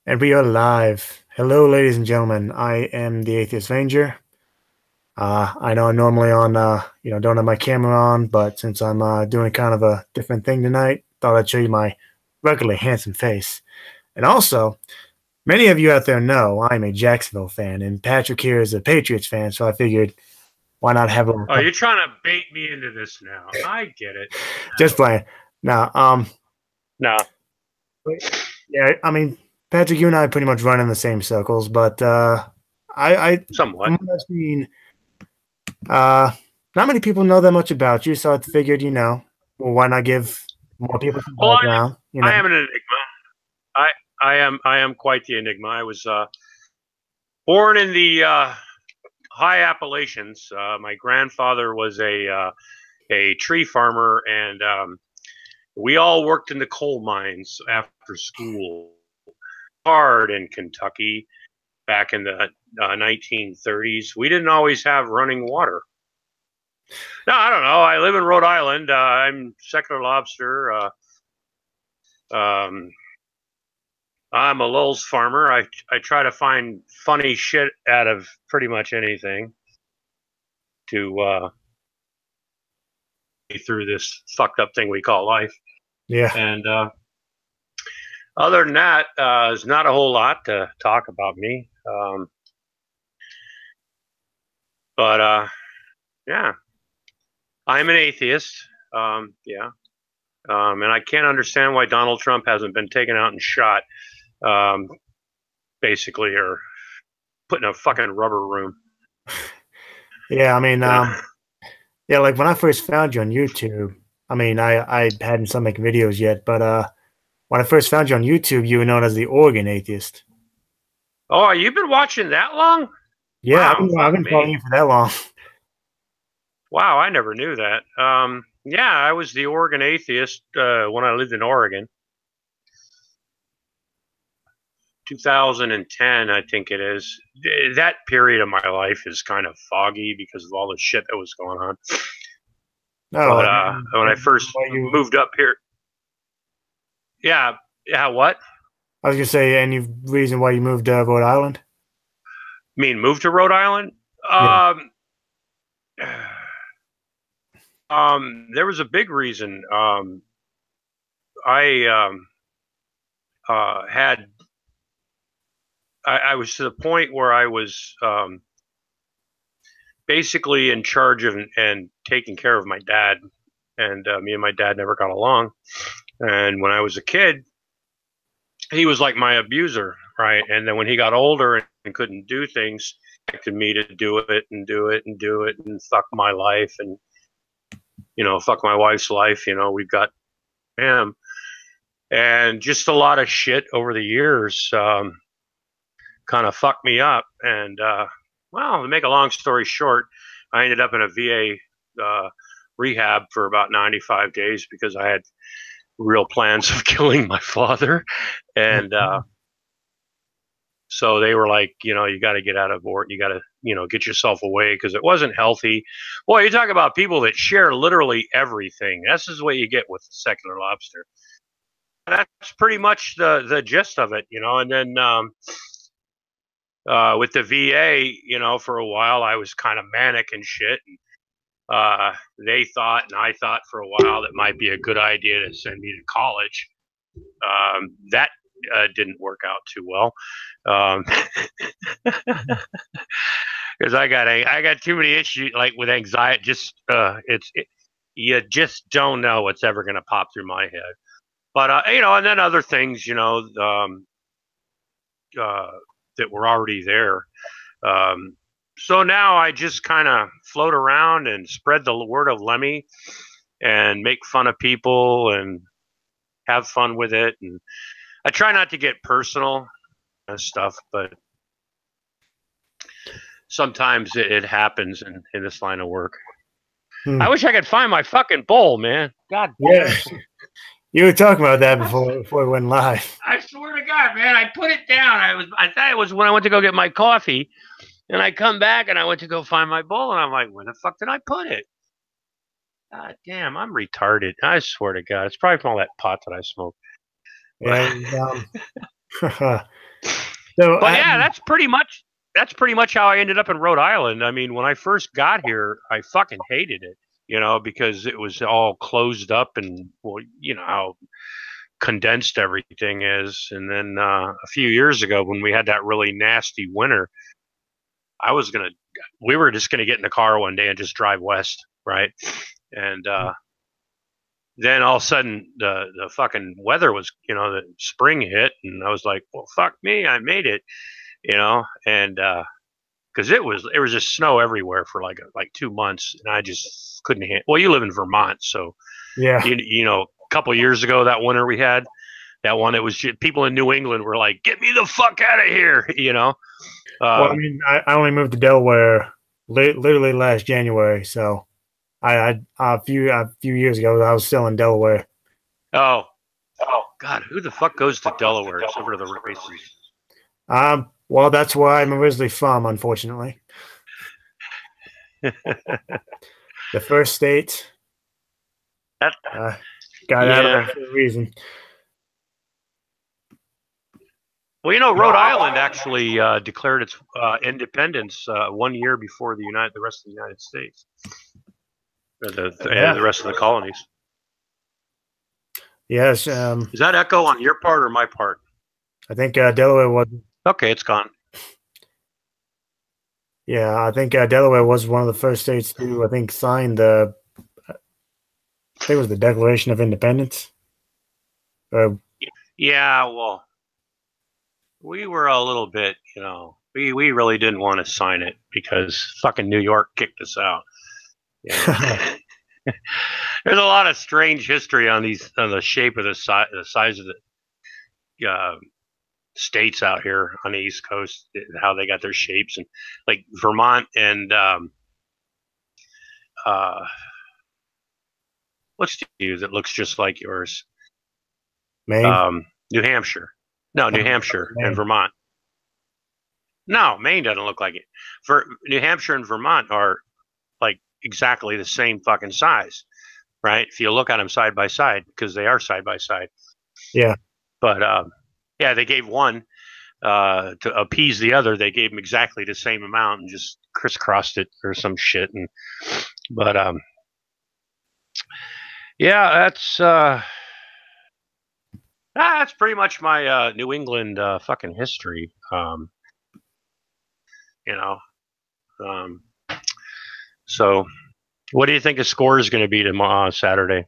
And we are live. Hello, ladies and gentlemen. I am the Atheist Ranger. I know I'm normally on, don't have my camera on, but since I'm doing kind of a different thing tonight, thought I'd show you my regularly handsome face. And also, many of you out there know I'm a Jacksonville fan, and Patrick here is a Patriots fan, so I figured why not have a Oh, you're trying to bait me into this now. I get it. just playing. Now, No, yeah, I mean, Patrick, you and I pretty much run in the same circles, but from somewhat. what I've seen. Uh, Not many people know that much about you, so I figured, well, why not give more people some Well, background, I am an enigma. I I am quite the enigma. I was born in the high Appalachians. My grandfather was a tree farmer, and we all worked in the coal mines after school. Hard in Kentucky back in the 1930s. We didn't always have running water. No, I don't know. I live in Rhode Island. I'm secular lobster. Um, I'm a Lowell's farmer. I try to find funny shit out of pretty much anything to get through this fucked up thing we call life. Yeah. And other than that, there's not a whole lot to talk about me. But yeah, I'm an atheist. Yeah. And I can't understand why Donald Trump hasn't been taken out and shot, um, basically, or put in a fucking rubber room. Yeah, I mean, Yeah. yeah, like when I first found you on YouTube, I mean, I hadn't started making videos yet, but when I first found you on YouTube, you were known as the Oregon Atheist. Oh, you've been watching that long? Yeah, Wow, I've fuck been following me. you for that long. Wow, I never knew that. Yeah, I was the Oregon atheist when I lived in Oregon. 2010, I think it is. That period of my life is kind of foggy because of all the shit that was going on. No, But when I and first moved up here, yeah, yeah, what? I was gonna say, any reason why you moved to Rhode Island? I mean, moved to Rhode Island? Yeah. Um, there was a big reason. I had I was to the point where I was basically in charge of and taking care of my dad, and me and my dad never got along. And when I was a kid, he was like my abuser, right? And then when he got older and couldn't do things, expected me to do it and do it and do it and fuck my life and fuck my wife's life. We've got him and just a lot of shit over the years. Kind of fucked me up. And well, to make a long story short, I ended up in a VA rehab for about 95 days because I had real plans of killing my father. And so they were like, you got to get out of Vorton. You got to, get yourself away because it wasn't healthy. Boy, you talk about people that share literally everything. This is what you get with secular lobster. That's pretty much the gist of it, and then with the VA, for a while I was kind of manic and shit. And, they thought, and I thought for a while, that might be a good idea to send me to college. That didn't work out too well because I got too many issues like with anxiety. Just you just don't know what's ever going to pop through my head. But and then other things, uh, that were already there. So now I just kind of float around and spread the word of Lemmy and make fun of people and have fun with it. And I try not to get personal and stuff, but sometimes it happens in this line of work. Hmm. I wish I could find my fucking bowl, man. God damn Yeah. it. You were talking about that before we went live. I swear to God, man, I put it down. I thought it was when I went to go get my coffee, and I come back and I went to go find my bowl, and I'm like, where the fuck did I put it? God damn, I'm retarded. I swear to God, it's probably from all that pot that I smoked. Yeah. So, But yeah, that's pretty much how I ended up in Rhode Island. I mean, when I first got here, I fucking hated it, because it was all closed up and, well, you know how condensed everything is. And then a few years ago, when we had that really nasty winter, I was gonna, we were just gonna get in the car one day and just drive west, right? And then all of a sudden, the fucking weather was, the spring hit, and I was like, well, fuck me, I made it, and because it was just snow everywhere for like 2 months, and I just couldn't handle. Well, you live in Vermont, so yeah. a couple of years ago, that winter we had, that one, it was just, people in New England were like, "Get me the fuck out of here," Well, I Um, mean, I only moved to Delaware literally last January, so a few years ago I was still in Delaware. oh, God, who the fuck goes to Delaware except for the races? Well, that's where I'm originally from, unfortunately. The first state That uh, got out of there Yeah. for a reason. Well, Rhode Island actually declared its independence 1 year before the rest of the United States, or Yeah. the rest of the colonies. Yes. Is that echo on your part or my part? I think Delaware was. Okay, it's gone. Yeah, I think Delaware was one of the first states to, I think, sign I think it was the Declaration of Independence. Uh, Yeah, well, we were a little bit, we really didn't want to sign it because fucking New York kicked us out. There's a lot of strange history on the shape of the size of the states out here on the East Coast, how they got their shapes, and like Vermont and uh, what's to you that looks just like yours? Maine. New Hampshire. No, New Hampshire and Maine. Vermont. No, Maine doesn't look like it. For New Hampshire and Vermont are like exactly the same fucking size, right? If you look at them side by side, because they are side by side. Yeah. But yeah, they gave one to appease the other. They gave them exactly the same amount and just crisscrossed it or some shit. But yeah, that's pretty much my New England fucking history. You know, um, so what do you think the score is going to be tomorrow, Saturday?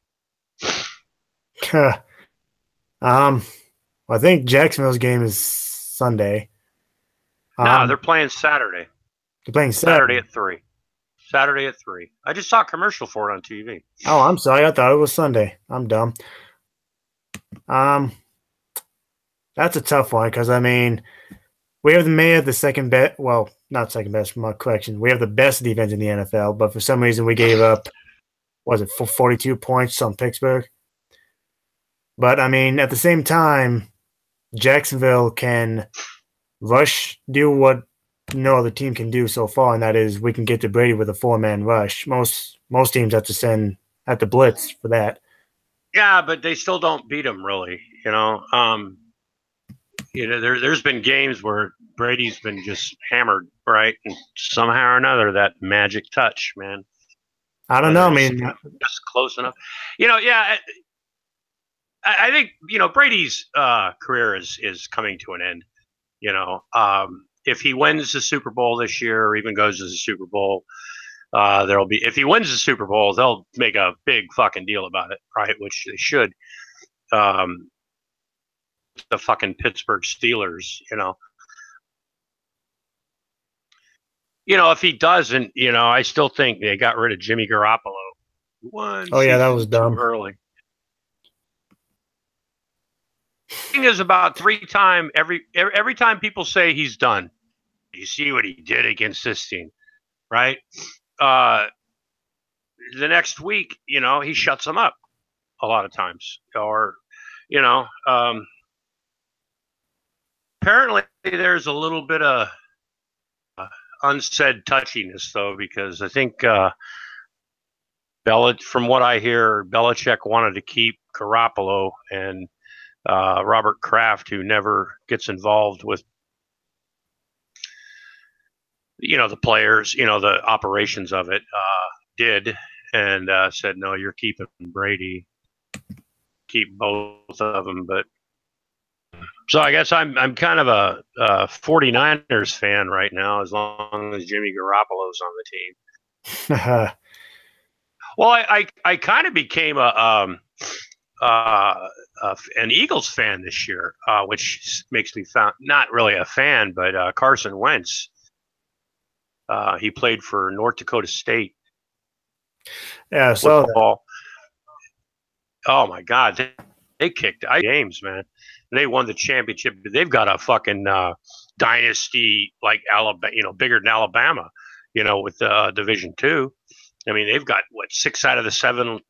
um, I think Jacksonville's game is Sunday. No, Um, they're playing Saturday. they're playing Saturday Saturday. at 3. Saturday at 3. I just saw a commercial for it on TV. Oh, I'm sorry. I thought it was Sunday. I'm dumb. Um, that's a tough one because I mean, we have the second best. Well, not second best. From my correction, we have the best defense in the NFL, but for some reason we gave up. Was it 42 points on Pittsburgh? But I mean, at the same time, Jacksonville can do what no other team can do so far, and that is we can get to Brady with a 4-man rush. Most teams have to blitz for that. Yeah, but they still don't beat them really. There's been games where Brady's been just hammered, right? And somehow or another, that magic touch, man. I don't know. I mean, just close enough. Yeah. I think Brady's career is coming to an end. If he wins the Super Bowl this year, or even goes to the Super Bowl, there'll be, if he wins the Super Bowl, they'll make a big fucking deal about it, right? Which they should. The fucking Pittsburgh Steelers, if he doesn't, I still think they got rid of Jimmy Garoppolo one oh yeah, that was season too dumb. early. Thing is, about every time people say he's done, you see what he did against this team, right? The next week, he shuts them up a lot of times, or apparently there's a little bit of unsaid touchiness though, because I think from what I hear, Belichick wanted to keep Garoppolo, and Robert Kraft, who never gets involved with the players, the operations of it did, and said, no, you're keeping Brady, keep both of them. But so I guess I'm kind of a 49ers fan right now, as long as Jimmy Garoppolo's on the team. Well, I kind of became an Eagles fan this year, which makes me not really a fan, but Carson Wentz. He played for North Dakota State Yeah, I saw that. football. Oh my God, they kicked games, man. They won the championship. They've got a fucking dynasty like Alabama, bigger than Alabama, with Division II. I mean, they've got what 6 out of the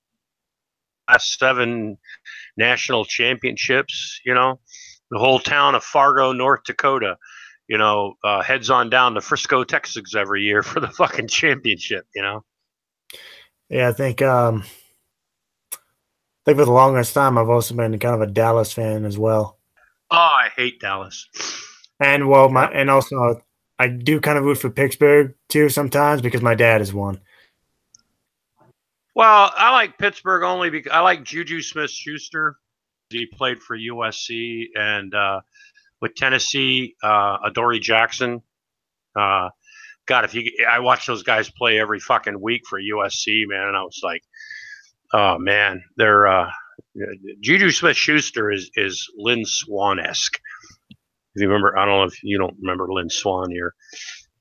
last 7 national championships. The whole town of Fargo, North Dakota. Heads on down to Frisco, Texas every year for the fucking championship. Yeah, I think for the longest time I've also been kind of a Dallas fan as well. Oh, I hate Dallas. And well, Yeah. and also I do kind of root for Pittsburgh too sometimes because my dad is one. Well, I like Pittsburgh only because I like Juju Smith-Schuster. He played for USC and with Tennessee, Adoree Jackson. God, I watch those guys play every fucking week for USC, man, and I was like, oh man, they're Juju Smith-Schuster is Lynn Swan-esque. If you remember, I don't know if you don't remember Lynn Swan here.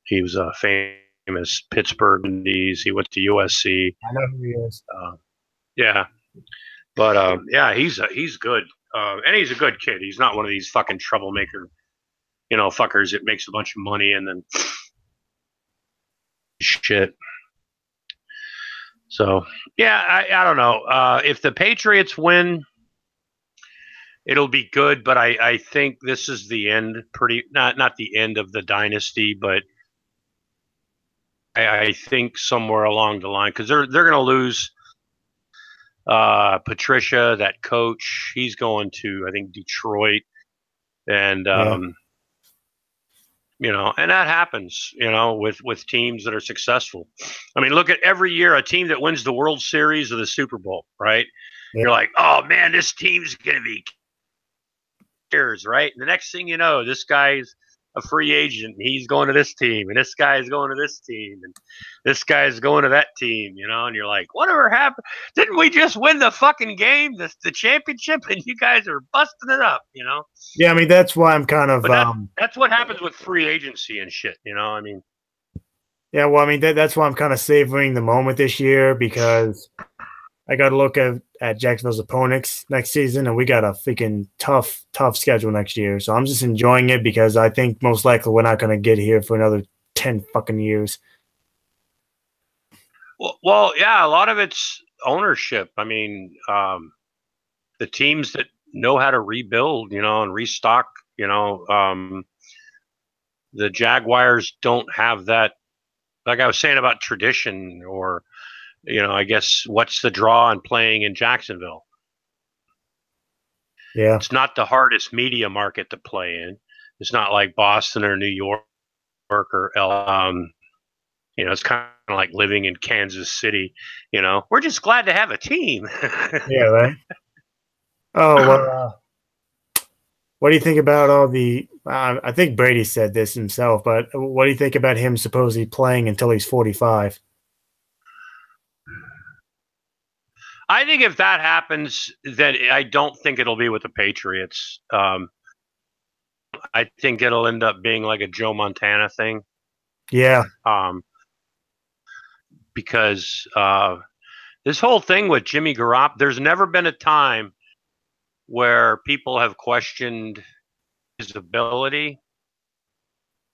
He was a famous Pittsburgh Indies. He went to USC. I know who he is. Yeah, but yeah, he's good, and he's a good kid. He's not one of these fucking troublemaker, fuckers that makes a bunch of money and then shit. So yeah, I don't know. If the Patriots win, it'll be good, but I think this is the end. Not the end of the dynasty, but I think somewhere along the line, because they're going to lose Patricia, that coach. He's going to, I think, Detroit, and Yeah. and that happens, with teams that are successful. I mean, look at every year a team that wins the World Series or the Super Bowl, right? Yeah. You're like, oh man, this team's going to be years, right? And the next thing you know, this guy's a free agent. And he's going to this team, and this guy's going to this team, and this guy's going to that team. And you're like, whatever happened? Didn't we just win the fucking game, the championship, and you guys are busting it up? Yeah, I mean that's why I'm kind of. But that's what happens with free agency and shit. I mean. Yeah, well, I mean that's why I'm kind of savoring the moment this year because I got to look at Jacksonville's opponents next season, and we got a freaking tough schedule next year. So I'm just enjoying it because I think most likely we're not going to get here for another 10 fucking years. Well, yeah, a lot of it's ownership. I mean, the teams that know how to rebuild, and restock, the Jaguars don't have that. Like I was saying about tradition, or I guess what's the draw on playing in Jacksonville? Yeah, it's not the hardest media market to play in. It's not like Boston or New York or it's kind of like living in Kansas City. We're just glad to have a team. yeah, right. Oh well, what do you think about all the? I think Brady said this himself, but what do you think about him supposedly playing until he's 45? I think if that happens, then I don't think it'll be with the Patriots. I think it'll end up being like a Joe Montana thing. Yeah. Because this whole thing with Jimmy Garoppolo, there's never been a time where people have questioned his ability,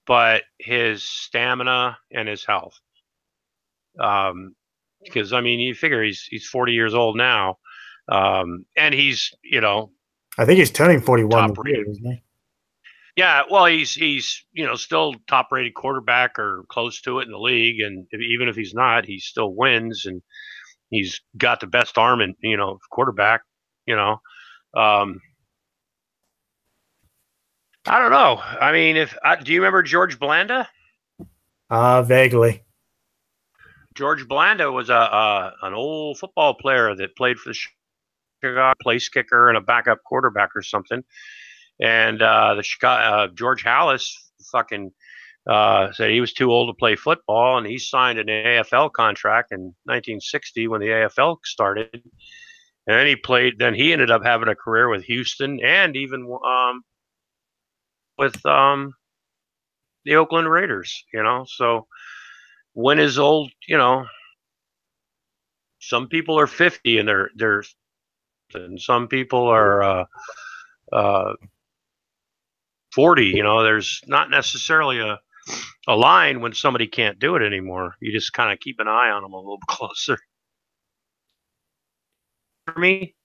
but his stamina and his health. Because I mean, you figure he's 40 years old now, and he's I think he's turning 41 top rated, isn't he? Yeah, well, he's still top rated quarterback or close to it in the league, and even if he's not, he still wins, and he's got the best arm in quarterback. I don't know. I mean, do you remember George Blanda? Vaguely. George Blanda was a an old football player that played for the Chicago, place kicker and a backup quarterback or something. And the Chicago, George Hallis fucking said he was too old to play football, and he signed an AFL contract in 1960 when the AFL started. And then he played. Then he ended up having a career with Houston and even with the Oakland Raiders. So when is old? Some people are 50 and they're and some people are uh, 40. There's not necessarily a line when somebody can't do it anymore. You just kind of keep an eye on them a little closer. For me,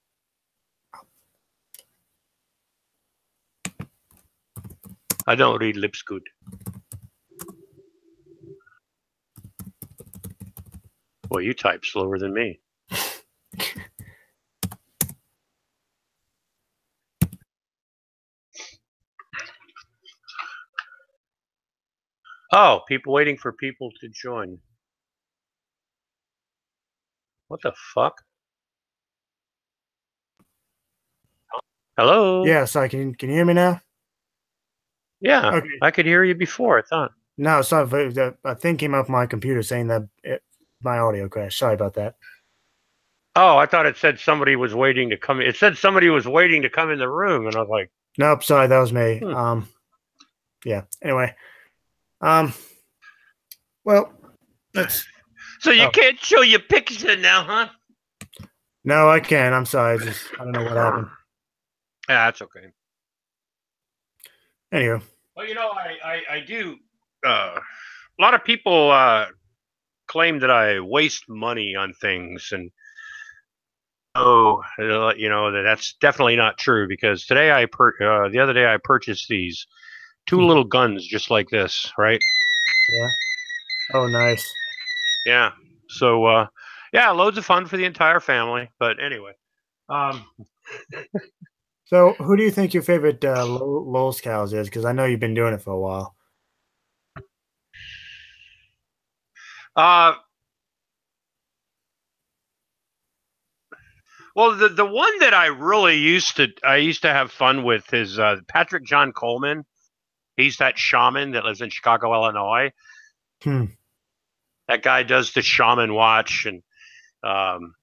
I don't read lips good. Well, you type slower than me. Oh, people waiting for people to join. What the fuck? Hello? Yeah, sorry, can you hear me now? Yeah, Okay. I could hear you before, I thought. No, sorry, a thing came up on my computer saying that my audio crashed. Sorry about that. Oh, I thought it said somebody was waiting to come. It said somebody was waiting to come in the room, and I was like, Nope, sorry, that was me. hmm. Yeah. Anyway, um, well, let's. So you Oh, can't show your picture now, huh? no, I can. I'm sorry. I don't know what happened. Yeah, that's okay. Anyway, Well, I do. A lot of people claim that I waste money on things, and that's definitely not true because the other day I purchased these two little guns just like this, right? yeah. Oh, nice. Yeah. So yeah, loads of fun for the entire family. But anyway, um, So, who do you think your favorite Lowe's cows is? Because I know you've been doing it for a while. uh, well, the one that I used to have fun with is Patrick John Coleman. He's that shaman that lives in Chicago, Illinois. Hmm. That guy does the shaman watch, and um,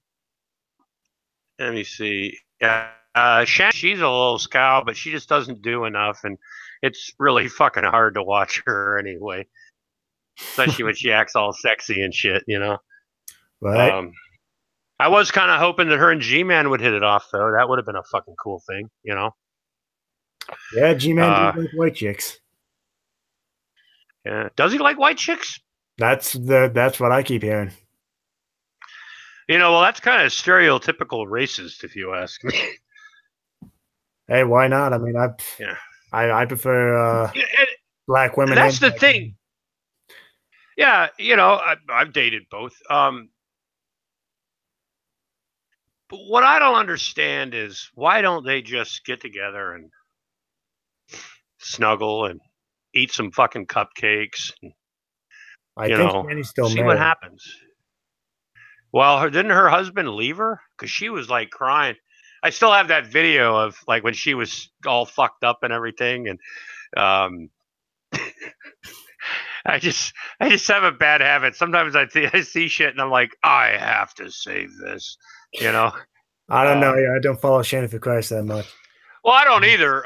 let me see. Yeah, Shannon, she's a little scowl, but she just doesn't do enough, and it's really fucking hard to watch her anyway, especially when she acts all sexy and shit. Right. Um, I was kind of hoping that her and G-Man would hit it off, though. That would have been a fucking cool thing. Yeah, G-Man does Uh, like white chicks. yeah. Does he like white chicks? That's what I keep hearing. Well, that's kind of stereotypical racist, if you ask me. Hey, why not? I mean, Yeah. I prefer Yeah, black women and that's and the black thing. men. Yeah, I've dated both. But what I don't understand is why don't they just get together and snuggle and eat some fucking cupcakes and, I think Shanny's still see what married. happens. Well, didn't her husband leave her? Because she was like crying. I still have that video of like when she was all fucked up and everything. And um, I just have a bad habit. Sometimes I see shit and I'm like, I have to save this, you know. I don't know. Um, Yeah, I don't follow Shannon for Christ that much. well, I don't either.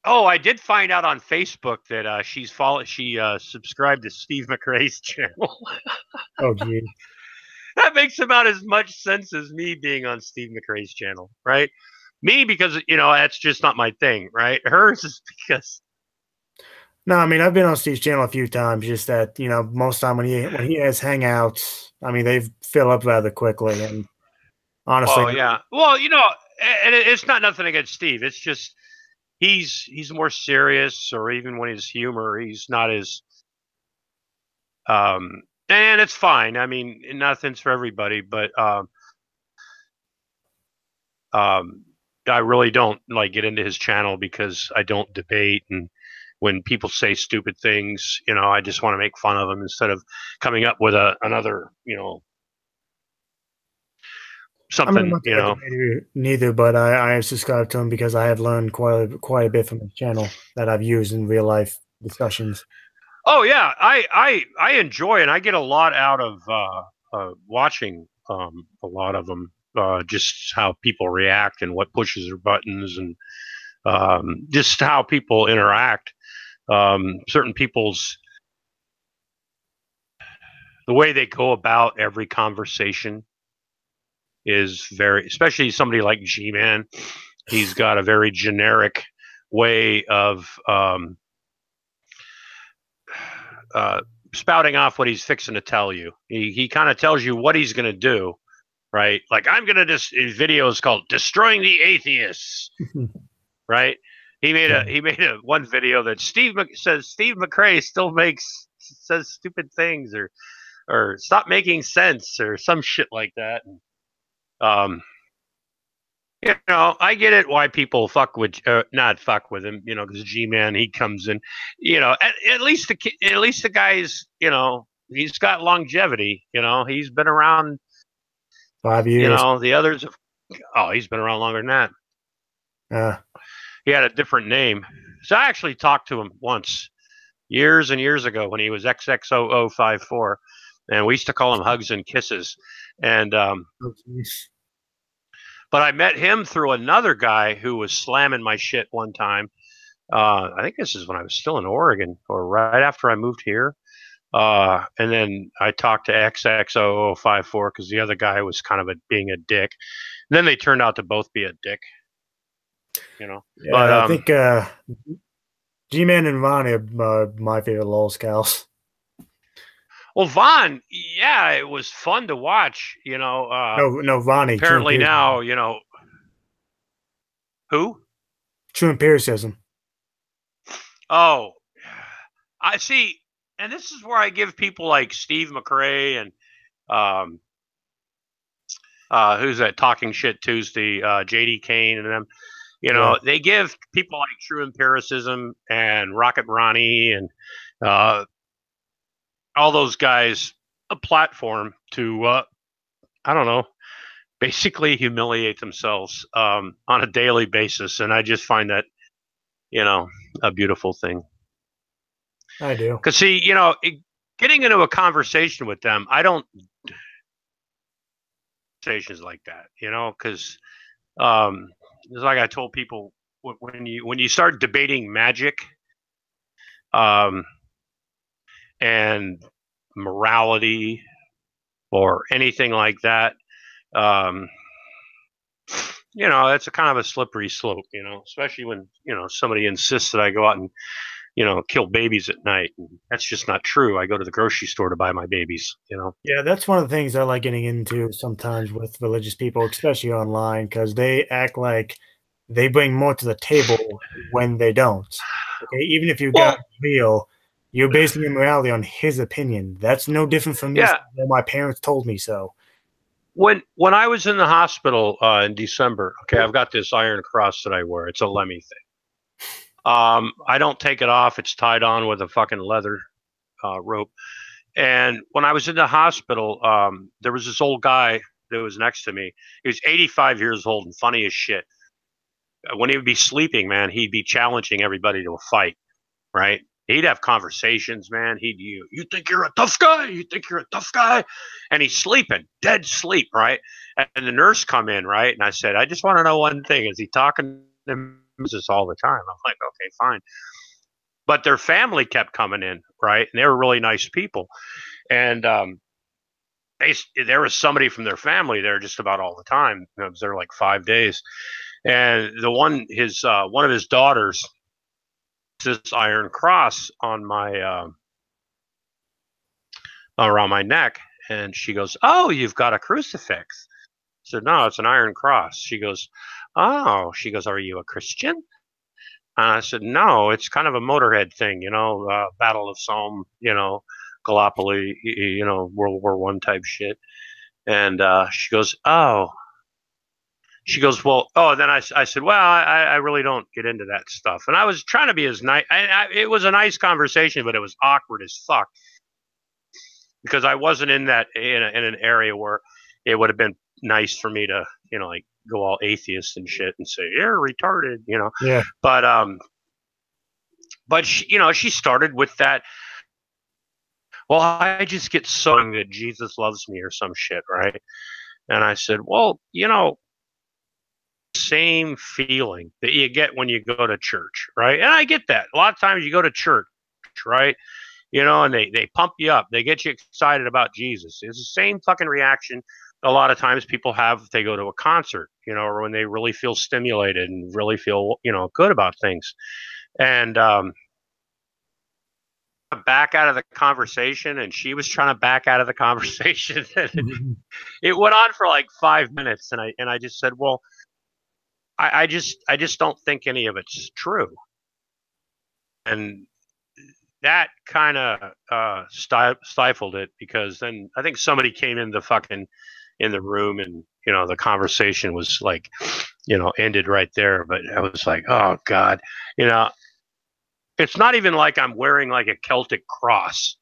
Oh, I did find out on Facebook that she subscribed to Steve McRae's channel. Oh, gee. That makes about as much sense as me being on Steve McRae's channel, right? Me because that's just not my thing, right? Hers is because No, I mean I've been on Steve's channel a few times. Just that most time when he has hangouts, I mean they fill up rather quickly. And honestly, oh yeah, well and it's not nothing against Steve. It's just he's more serious, or even when he's humor, he's not as and it's fine. I mean, nothing's for everybody, but um, I really don't like get into his channel because I don't debate, and when people say stupid things, I just want to make fun of them instead of coming up with another, I'm not something, much of a debater neither, but I subscribe to him because I have learned quite a bit from his channel that I've used in real life discussions. Oh yeah, I enjoy, and I get a lot out of watching a lot of them. Just how people react and what pushes their buttons, and just how people interact. Certain people's the way they go about every conversation is very, especially somebody like G-Man. He's got a very generic way of uh, spouting off what he's fixing to tell you. He kind of tells you what he's going to do, right? Like, I'm going to his video is called "Destroying the Atheists," right? He made a one video that says Steve McRae still says stupid things, or stop making sense, or some shit like that. Um, I get it why people not fuck with him, because G-Man, he comes in, at least the guy's, he's got longevity, he's been around, 5 years. the others have, oh, he's been around longer than that. Uh, He had a different name. So I actually talked to him once, years and years ago, when he was XXOO54, and we used to call him Hugs and Kisses. And, oh, geez. but I met him through another guy who was slamming my shit one time. I think this is when I was still in Oregon, or right after I moved here. And then I talked to XXOO54 because the other guy was kind of being a dick. And then they turned out to both be a dick. But Yeah, I think G-Man and Ronnie are my favorite LOL scouts. well, Vaughn, yeah, it was fun to watch. No, Ronnie, true Apparently empiricism. now, who? True empiricism. Oh, I see. And this is where I give people like Steve McRae and um, who's that Talking Shit Tuesday, JD Kane and them. Yeah. They give people like True Empiricism and Rocket Ronnie and uh, all those guys a platform to, I don't know, basically humiliate themselves on a daily basis. And I just find that, a beautiful thing. I do. Because, see, getting into a conversation with them, I don't conversations like that, because it's like I told people when you start debating magic, um, and morality or anything like that, um, it's a kind of a slippery slope, especially when somebody insists that I go out and kill babies at night. And that's just not true. I go to the grocery store to buy my babies. Yeah, that's one of the things I like getting into sometimes with religious people, especially online, because they act like they bring more to the table when they don't. Okay, even if you got Well, real, you're basing your morality on his opinion. That's no different from me yeah. saying, well, my parents told me so. When I was in the hospital in December, okay, I've got this iron cross that I wear. It's a Lemmy thing. I don't take it off. It's tied on with a fucking leather rope. And when I was in the hospital, there was this old guy that was next to me. He was 85 years old and funny as shit. When he would be sleeping, man, he'd be challenging everybody to a fight, right? He'd have conversations, man. You think you're a tough guy? You think you're a tough guy? And he's sleeping, dead sleep, right? And the nurse come in, right? And I said, I just want to know one thing: is he talking to this all the time? I'm like, okay, fine. But their family kept coming in, right? And they were really nice people, and there was somebody from their family there just about all the time. I was there like 5 days, and one of his daughters, this iron cross on my around my neck, and she goes, "Oh, you've got a crucifix." I said, "No, it's an iron cross." She goes, "Oh," she goes, "Are you a Christian?" I said, "No, it's kind of a Motorhead thing, Battle of Somme, Gallipoli, World War I type shit." And she goes, "Oh." she goes, well, oh, then I said, well, I really don't get into that stuff. And I was trying to be as nice. It was a nice conversation, but it was awkward as fuck because I wasn't in that in an area where it would have been nice for me to, like go all atheist and shit and say, you're retarded. Yeah. But she started with that. Well, I just get so that Jesus loves me or some shit, right? And I said, well, same feeling that you get when you go to church, right? And I get that. A lot of times you go to church, right? And they pump you up. They get you excited about Jesus. It's the same fucking reaction a lot of times people have if they go to a concert, or when they really feel stimulated and really feel, good about things. And back out of the conversation, and she was trying to back out of the conversation. It went on for like 5 minutes, and I just said, well, I just don't think any of it's true. And that kind of stifled it, because then I think somebody came in the room, and the conversation was like, ended right there. But I was like, oh God, it's not even like I'm wearing like a Celtic cross,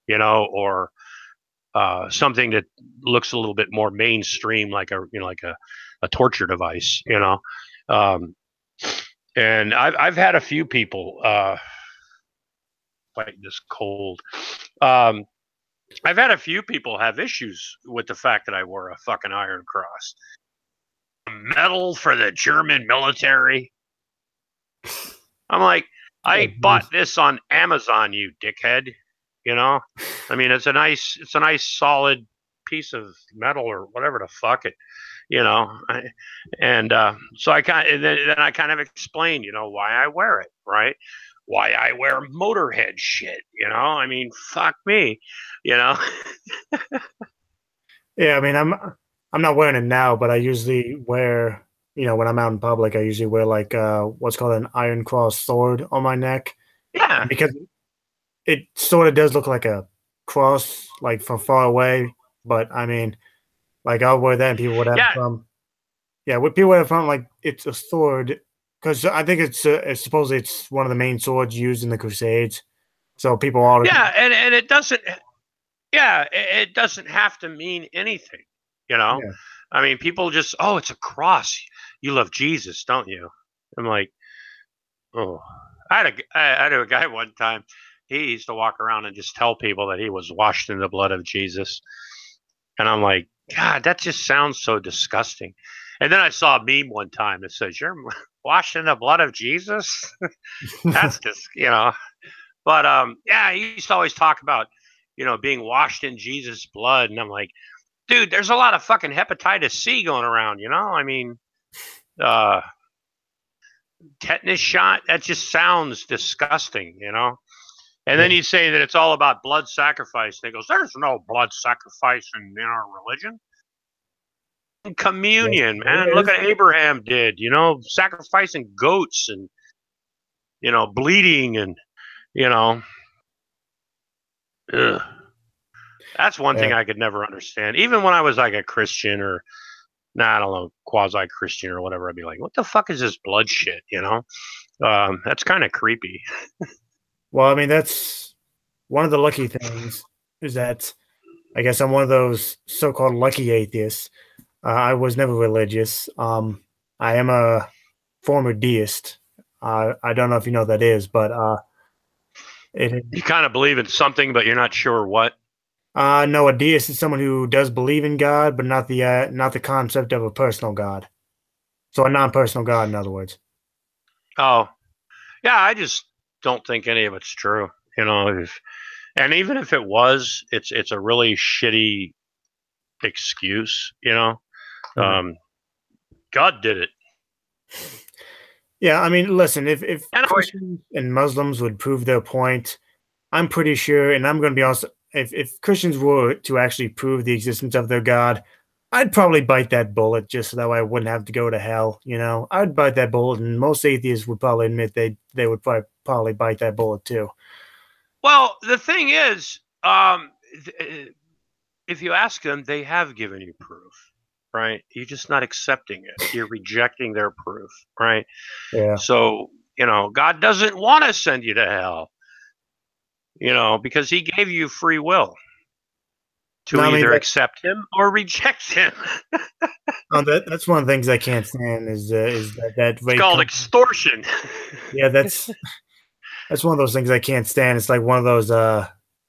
or something that looks a little bit more mainstream, like a torture device, and I've had a few people fight this cold. I've had a few people have issues with the fact that I wore a fucking Iron Cross. A medal for the German military. I'm like, I bought this on Amazon, you dickhead. I mean, it's a nice solid piece of metal or whatever the fuck it, so I then I kind of explained, why I wear it, right? Why I wear Motorhead shit, I mean, fuck me, Yeah, I mean, I'm not wearing it now, but I usually wear, when I'm out in public, I usually wear like what's called an Iron Cross sword on my neck. Yeah. Because it sort of does look like a cross, like from far away. But I mean, like I'll wear that, and people would have Yeah. what people would have from like it's a sword, because I think it's supposedly it's one of the main swords used in the Crusades. So people all Yeah, and it doesn't. Yeah, it doesn't have to mean anything. yeah. I mean, people just, oh, it's a cross. You love Jesus, don't you? I'm like, oh, I had a guy one time. He used to walk around and just tell people that he was washed in the blood of Jesus, and I'm like, God, that just sounds so disgusting. And then I saw a meme one time that says, "You're washed in the blood of Jesus." That's just, But yeah, he used to always talk about, being washed in Jesus' blood, and I'm like, dude, there's a lot of fucking hepatitis C going around. I mean, uh, tetanus shot. That just sounds disgusting. And then you say that it's all about blood sacrifice. And he goes, "There's no blood sacrifice in our religion. Communion, man. Look at Abraham did. Sacrificing goats and bleeding and ugh. That's one thing I could never understand. Even when I was like a Christian or, I don't know, quasi-Christian or whatever, I'd be like, what the fuck is this blood shit, That's kind of creepy. Well, I mean, that's one of the lucky things is that I guess I'm one of those so-called lucky atheists. I was never religious. I am a former deist. I don't know if you know what that is, but you kind of believe in something, but you're not sure what. No, a deist is someone who does believe in God, but not the concept of a personal God. So a non-personal God, in other words. Oh, yeah. I just don't think any of it's true. And even if it was, it's a really shitty excuse. God did it. Yeah, I mean, listen, if Christians and Muslims would prove their point, I'm pretty sure, and I'm going to be honest, if Christians were to actually prove the existence of their God, I'd probably bite that bullet just so that way I wouldn't have to go to hell. I'd bite that bullet, and most atheists would probably admit they would probably bite that bullet too. Well, the thing is, if you ask them, they have given you proof. right? You're just not accepting it. You're rejecting their proof, right? Yeah. So, God doesn't want to send you to hell, because he gave you free will No, to I mean either that, accept him or reject him. that's one of the things I can't stand is that It's rate called company. extortion. Yeah, that's one of those things I can't stand. It's like one of those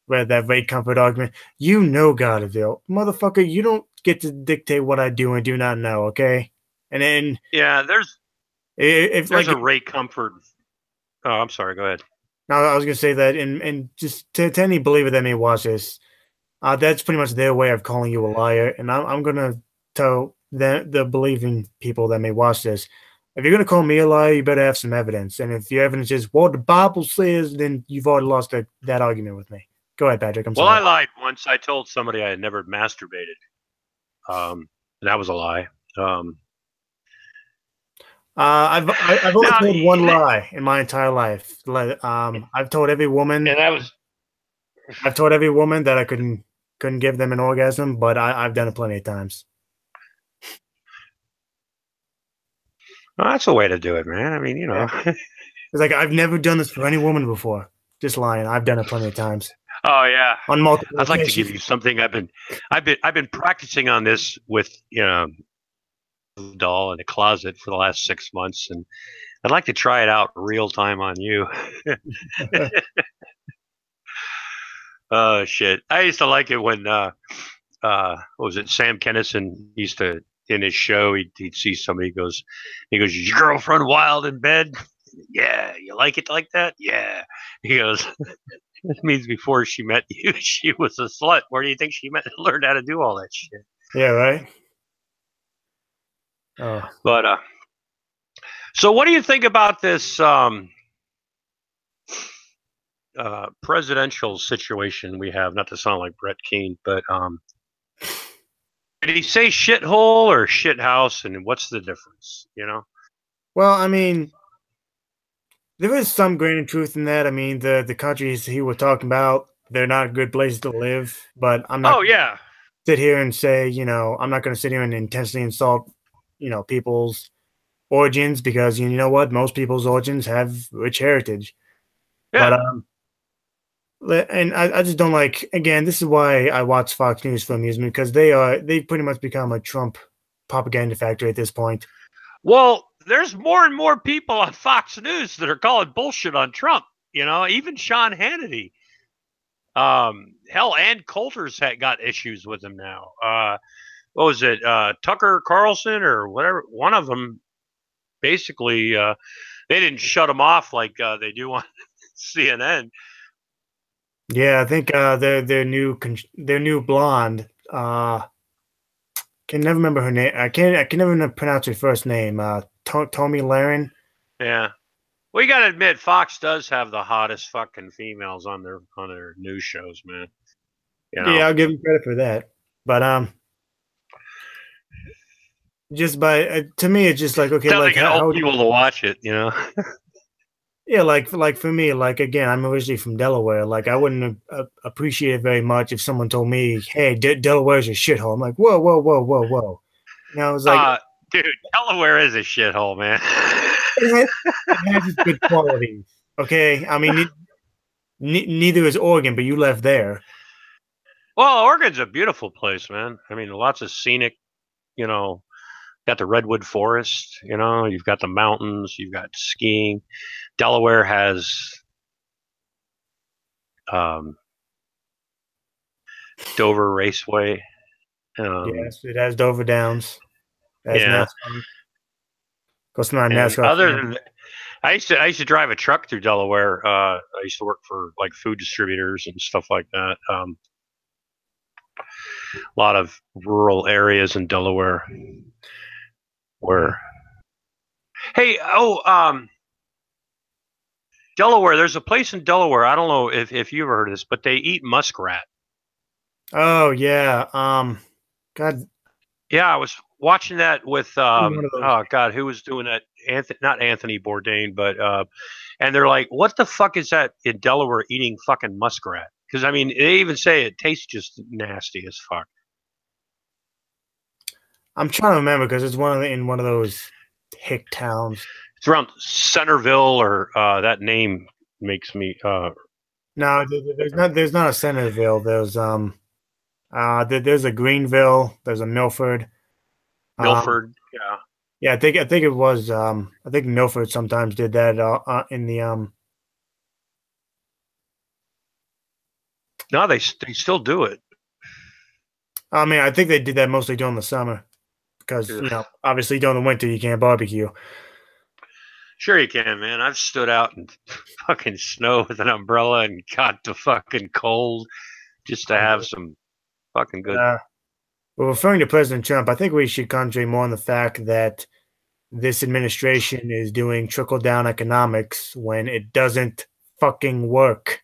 where that rate comfort argument. You know God is ill. Motherfucker, you don't get to dictate what I do and do not know, okay? And then Yeah, if there's like a Ray Comfort. Oh, I'm sorry. Go ahead. now I was gonna say that and just to any believer that may watch this, that's pretty much their way of calling you a liar. And I'm gonna tell the believing people that may watch this, if you're gonna call me a liar, you better have some evidence. And if your evidence is what the Bible says, then you've already lost that argument with me. Go ahead, Patrick. I'm Well, sorry. I lied once. I told somebody I had never masturbated, and that was a lie. Um, I've only now, told one lie in my entire life. I've told every woman and that was I've told every woman that I couldn't give them an orgasm, but I've done it plenty of times. well, that's a way to do it, man. I mean, Yeah, it's like I've never done this for any woman before. Just lying. I've done it plenty of times Oh yeah, on multiple I'd like to give occasions. you something. I've been practicing on this with doll in the closet for the last 6 months, and I'd like to try it out real time on you. Oh shit! I used to like it when what was it? Sam Kennison used to in his show. He'd see somebody. He goes, "Is your girlfriend wild in bed?" Yeah, you like it like that? Yeah. He goes, "It means before she met you, she was a slut. Where do you think she met learned how to do all that shit?" Yeah, right. Oh, But so what do you think about this presidential situation we have? Not to sound like Brett Keane, but did he say shithole or shithouse, and what's the difference? well, I mean, there is some grain of truth in that. I mean, the countries he was talking about, they're not good places to live. But I'm not Oh yeah, sit here and say, I'm not going to sit here and intensely insult, people's origins because you know what, most people's origins have rich heritage. But yeah. and I just don't like. Again, this is why I watch Fox News for amusement because they've pretty much become a Trump propaganda factory at this point. Well, there's more and more people on Fox News that are calling bullshit on Trump. Even Sean Hannity. Hell, Ann Coulter's got issues with him now. What was it? Tucker Carlson or whatever. One of them basically they didn't shut him off like they do on CNN. Yeah, I think their new blonde. Can never remember her name. I can never pronounce her first name. Tommy Lahren. Yeah. Well, you got to admit, Fox does have the hottest fucking females on their news shows, man. You know. Yeah, I'll give him credit for that. But just by to me, it's just like okay, Tell they like get old how people to watch it, yeah, like for me, like again, I'm originally from Delaware. Like I wouldn't appreciate it very much if someone told me, "Hey, Delaware's a shithole." I'm like, "Whoa, whoa, whoa, whoa, whoa." It's like uh, dude, Delaware is a shithole, man. it has, it has its good qualities. Okay, I mean, neither is Oregon, but you left there. Well, Oregon's a beautiful place, man. I mean, lots of scenic, you know, got the redwood forest, you've got the mountains, you've got skiing. Delaware has um, Dover Raceway. Yes, it has Dover Downs. It has Yeah, NASCAR. Of course, I'm not a and NASCAR other fan. than I used to drive a truck through Delaware. I used to work for like food distributors and stuff like that. A lot of rural areas in Delaware Mm. where, hey, Delaware. There's a place in Delaware. I don't know if you ever heard of this, but they eat muskrat. Oh yeah. God, Yeah, I was watching that with one of those. oh god, who was doing that? Not Anthony Bourdain, but and they're like, what the fuck is that in Delaware eating fucking muskrat? Because I mean, they even say it tastes just nasty as fuck. I'm trying to remember because it's in one of those hick towns. It's around Centerville, or that name makes me No, there's not a Centerville. There's a Greenville. There's a Milford. Um, Milford. Yeah. yeah, I think it was I think Milford sometimes did that in the No, they still do it. I mean I think they did that mostly during the summer because Ugh. obviously during the winter you can't barbecue. Sure you can, man. I've stood out in fucking snow with an umbrella and got the fucking cold just to have some fucking good. Uh, well, referring to President Trump, I think we should concentrate more on the fact that this administration is doing trickle down economics when it doesn't fucking work.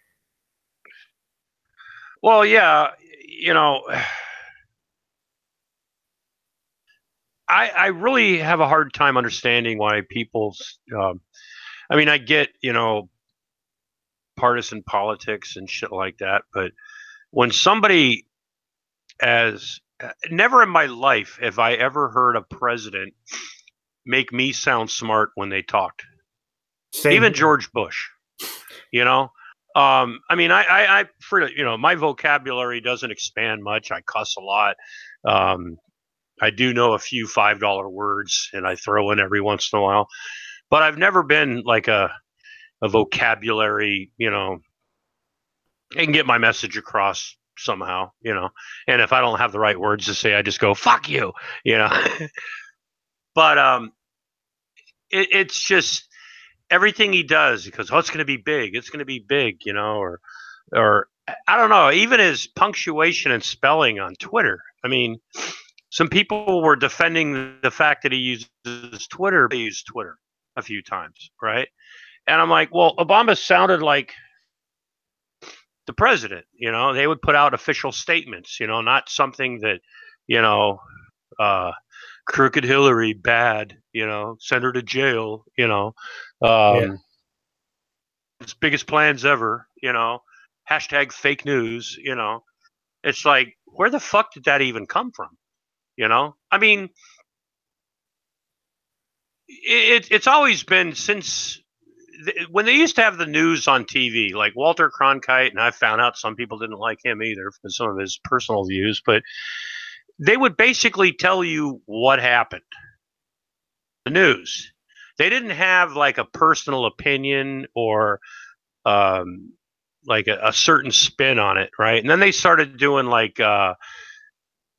Well, yeah, you know, I really have a hard time understanding why people's. I mean, I get partisan politics and shit like that, but when somebody as never in my life have I ever heard a president make me sound smart when they talked. Same Even here. George Bush, you know. I mean, for my vocabulary doesn't expand much. I cuss a lot. Um, I do know a few $5 words, and I throw in every once in a while. But I've never been like a vocabulary, I can get my message across somehow, And if I don't have the right words to say, I just go "fuck you," you know. But it's just everything he does. He goes, "Oh, it's going to be big. It's going to be big," or I don't know. Even his punctuation and spelling on Twitter. I mean, some people were defending the fact that he uses Twitter. He used Twitter a few times, right? And I'm like, well, Obama sounded like the president. They would put out official statements. Not something that, you know, uh, crooked Hillary bad. Send her to jail. Yeah. Um, his biggest plans ever. Hashtag fake news. It's like, where the fuck did that even come from? I mean, it's always been since when they used to have the news on TV, like Walter Cronkite, and I found out some people didn't like him either for some of his personal views, but they would basically tell you what happened. The news. They didn't have like a personal opinion or like a certain spin on it, right? And then they started doing like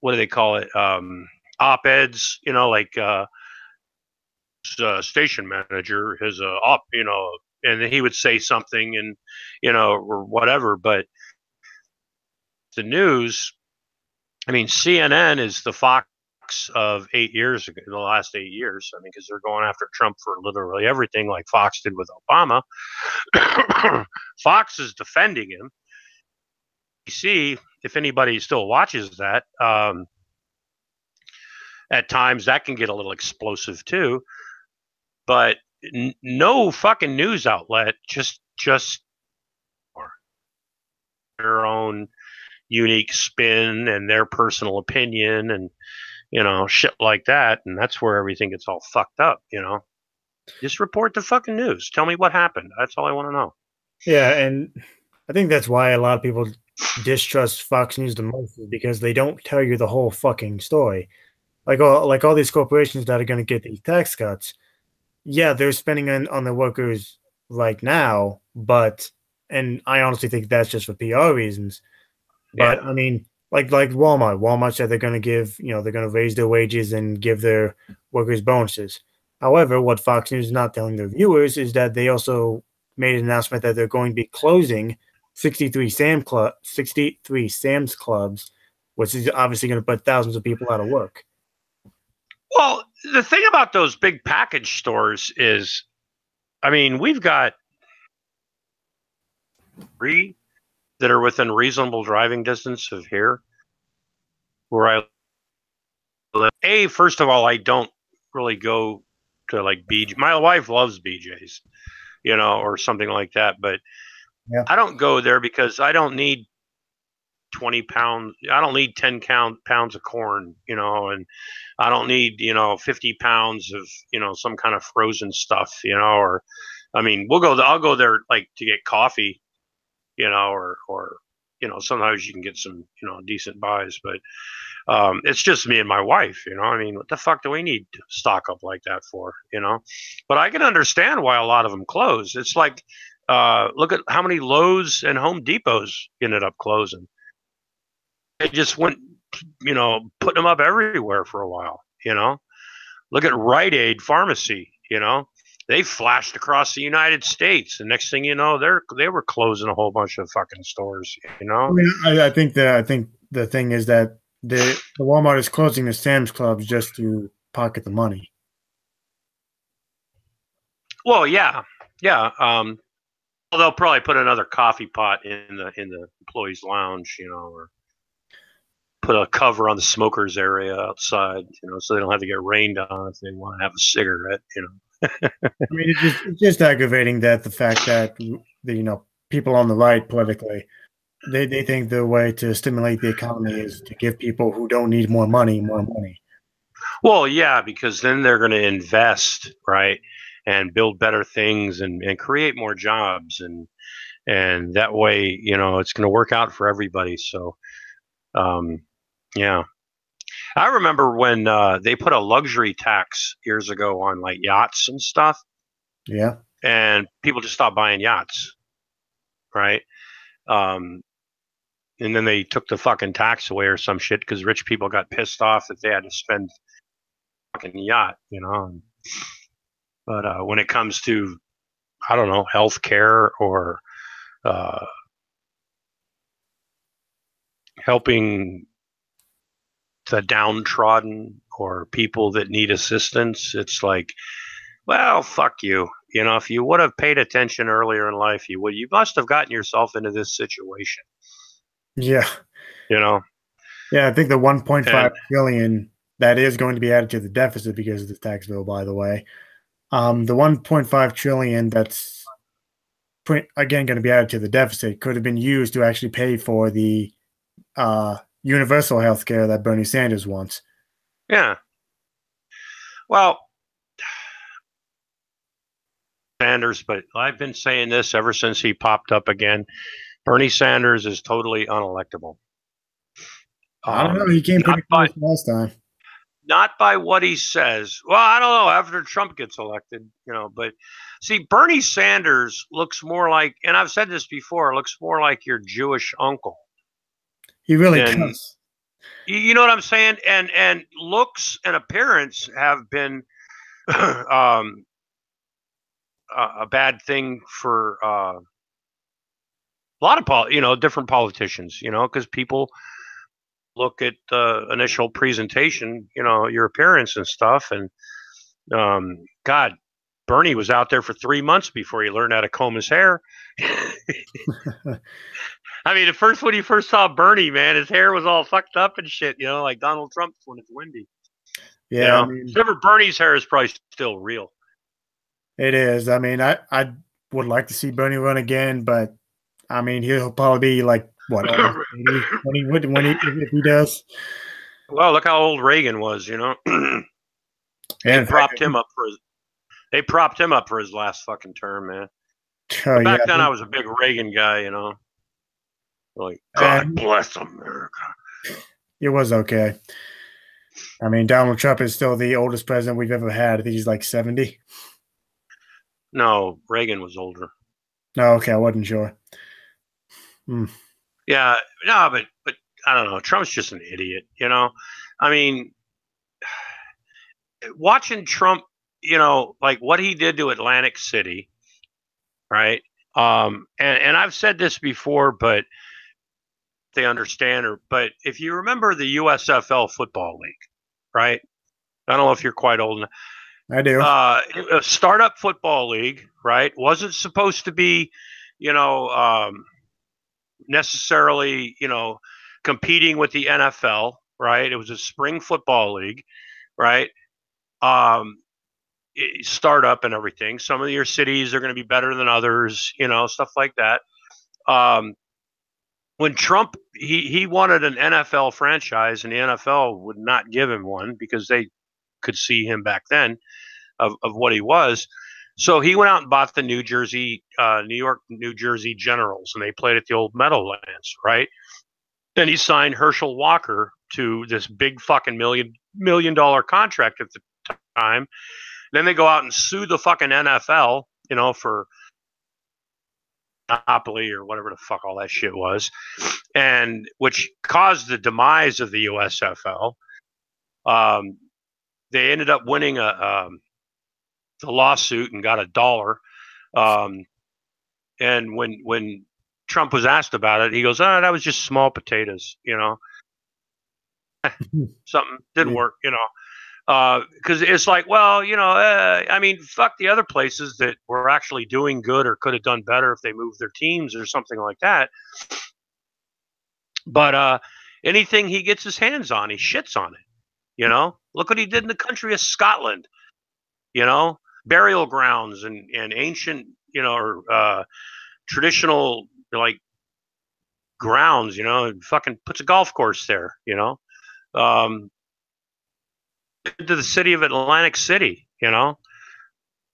what do they call it? Op-eds, like station manager, his op, and he would say something and or whatever. But the news, I mean, CNN is the Fox of 8 years ago, the last 8 years. I mean, because they're going after Trump for literally everything, like Fox did with Obama. Fox is defending him. You see, if anybody still watches that, at times that can get a little explosive too. But no fucking news outlet, just their own unique spin and their personal opinion and shit like that. And that's where everything gets all fucked up. Just report the fucking news. Tell me what happened. That's all I want to know. Yeah, and I think that's why a lot of people distrust Fox News the most is because they don't tell you the whole fucking story. Like all these corporations that are going to get these tax cuts, yeah, they're spending on the workers right now, but and I honestly think that's just for PR reasons. But Yeah. I mean, like Walmart. Walmart said they're going to they're going to raise their wages and give their workers bonuses. However, what Fox News is not telling their viewers is that they also made an announcement that they're going to be closing 63 Sam's Clubs, which is obviously going to put thousands of people out of work. Well, the thing about those big package stores is, I mean, we've got 3 that are within reasonable driving distance of here where I live. First of all, I don't really go to like BJ. My wife loves BJ's, or something like that, but Yeah. I don't go there because I don't need 20 pounds. I don't need 10 pounds of corn, and I don't need, 50 pounds of, some kind of frozen stuff, or, I mean, I'll go there like to get coffee, or, sometimes you can get some, decent buys, but it's just me and my wife, I mean, what the fuck do we need to stock up like that for, but I can understand why a lot of them close. It's like, look at how many Lowe's and Home Depots ended up closing. They just went, putting them up everywhere for a while, look at Rite Aid Pharmacy, they flashed across the United States. And next thing you know, they were closing a whole bunch of fucking stores, I mean, I think the thing is that the Walmart is closing the Sam's Clubs just to pocket the money. Well, yeah, yeah. Well, they'll probably put another coffee pot in the employees' lounge, or put a cover on the smokers area outside, so they don't have to get rained on if they want to have a cigarette, I mean, it's just aggravating that the fact that people on the right politically they think the way to stimulate the economy is to give people who don't need more money more money. Well, yeah, because then they're going to invest, right, and build better things and create more jobs, and that way, it's going to work out for everybody. So, yeah, I remember when they put a luxury tax years ago on like yachts and stuff, Yeah. and people just stopped buying yachts, right? Um, and then they took the fucking tax away or some shit because rich people got pissed off that they had to spend fucking yacht, But when it comes to, I don't know, healthcare or uh, helping the downtrodden or people that need assistance, it's like, well, fuck you. If you would have paid attention earlier in life, you must have gotten yourself into this situation. Yeah. You know, Yeah, I think the 1.5 and trillion that is going to be added to the deficit because of the tax bill, by the way. The 1.5 trillion that's again going to be added to the deficit could have been used to actually pay for the universal health care that Bernie Sanders wants. yeah, well, Sanders, but I've been saying this ever since he popped up again. Bernie Sanders is totally unelectable. I don't know. He came pretty close last time. Not by what he says. Well, I don't know. After Trump gets elected, but see, Bernie Sanders looks more like, and I've said this before, looks more like your Jewish uncle. He really does. You know what I'm saying? And looks and appearance have been a bad thing for a lot of different politicians. Because people look at the initial presentation, your appearance and stuff, and God, Bernie was out there for 3 months before he learned how to comb his hair. I mean, when you first saw Bernie, man, his hair was all fucked up and shit, like Donald Trump's when it's windy. Yeah, I mean, except for Bernie's hair is probably still real. It is. I mean, I would like to see Bernie run again, but I mean, he'll probably be like what, almost 80 if he does. Well, look how old Reagan was. They propped him up for his last fucking term, man. But back then, I was a big Reagan guy. Like, God bless America. It was okay. I mean, Donald Trump is still the oldest president we've ever had. I think he's like 70. No, Reagan was older. No, okay, I wasn't sure. Yeah, no, but I don't know. Trump's just an idiot. I mean, watching Trump, like what he did to Atlantic City, right? And I've said this before, but they understand, but if you remember the USFL football league, right? I don't know if you're quite old enough. I do. A startup football league, right? Wasn't supposed to be, necessarily, competing with the NFL, right? It was a spring football league, right? Startup and everything. Some of your cities are going to be better than others, stuff like that. when Trump he wanted an NFL franchise, and the NFL would not give him one because they could see him back then of what he was. So he went out and bought the New York, New Jersey Generals, and they played at the old Meadowlands, right? Then he signed Herschel Walker to this big fucking million dollar contract at the time. Then they go out and sue the fucking NFL, for monopoly or whatever the fuck all that shit was, and which caused the demise of the USFL. They ended up winning the lawsuit and got $1. And when Trump was asked about it, he goes, "Oh, that was just small potatoes, something didn't work, because it's like, well, I mean, fuck the other places that were actually doing good or could have done better if they moved their teams or something like that. But anything he gets his hands on, he shits on it. Look what he did in the country of Scotland. Burial grounds and ancient, or traditional like grounds. And fucking puts a golf course there. To the city of Atlantic City, I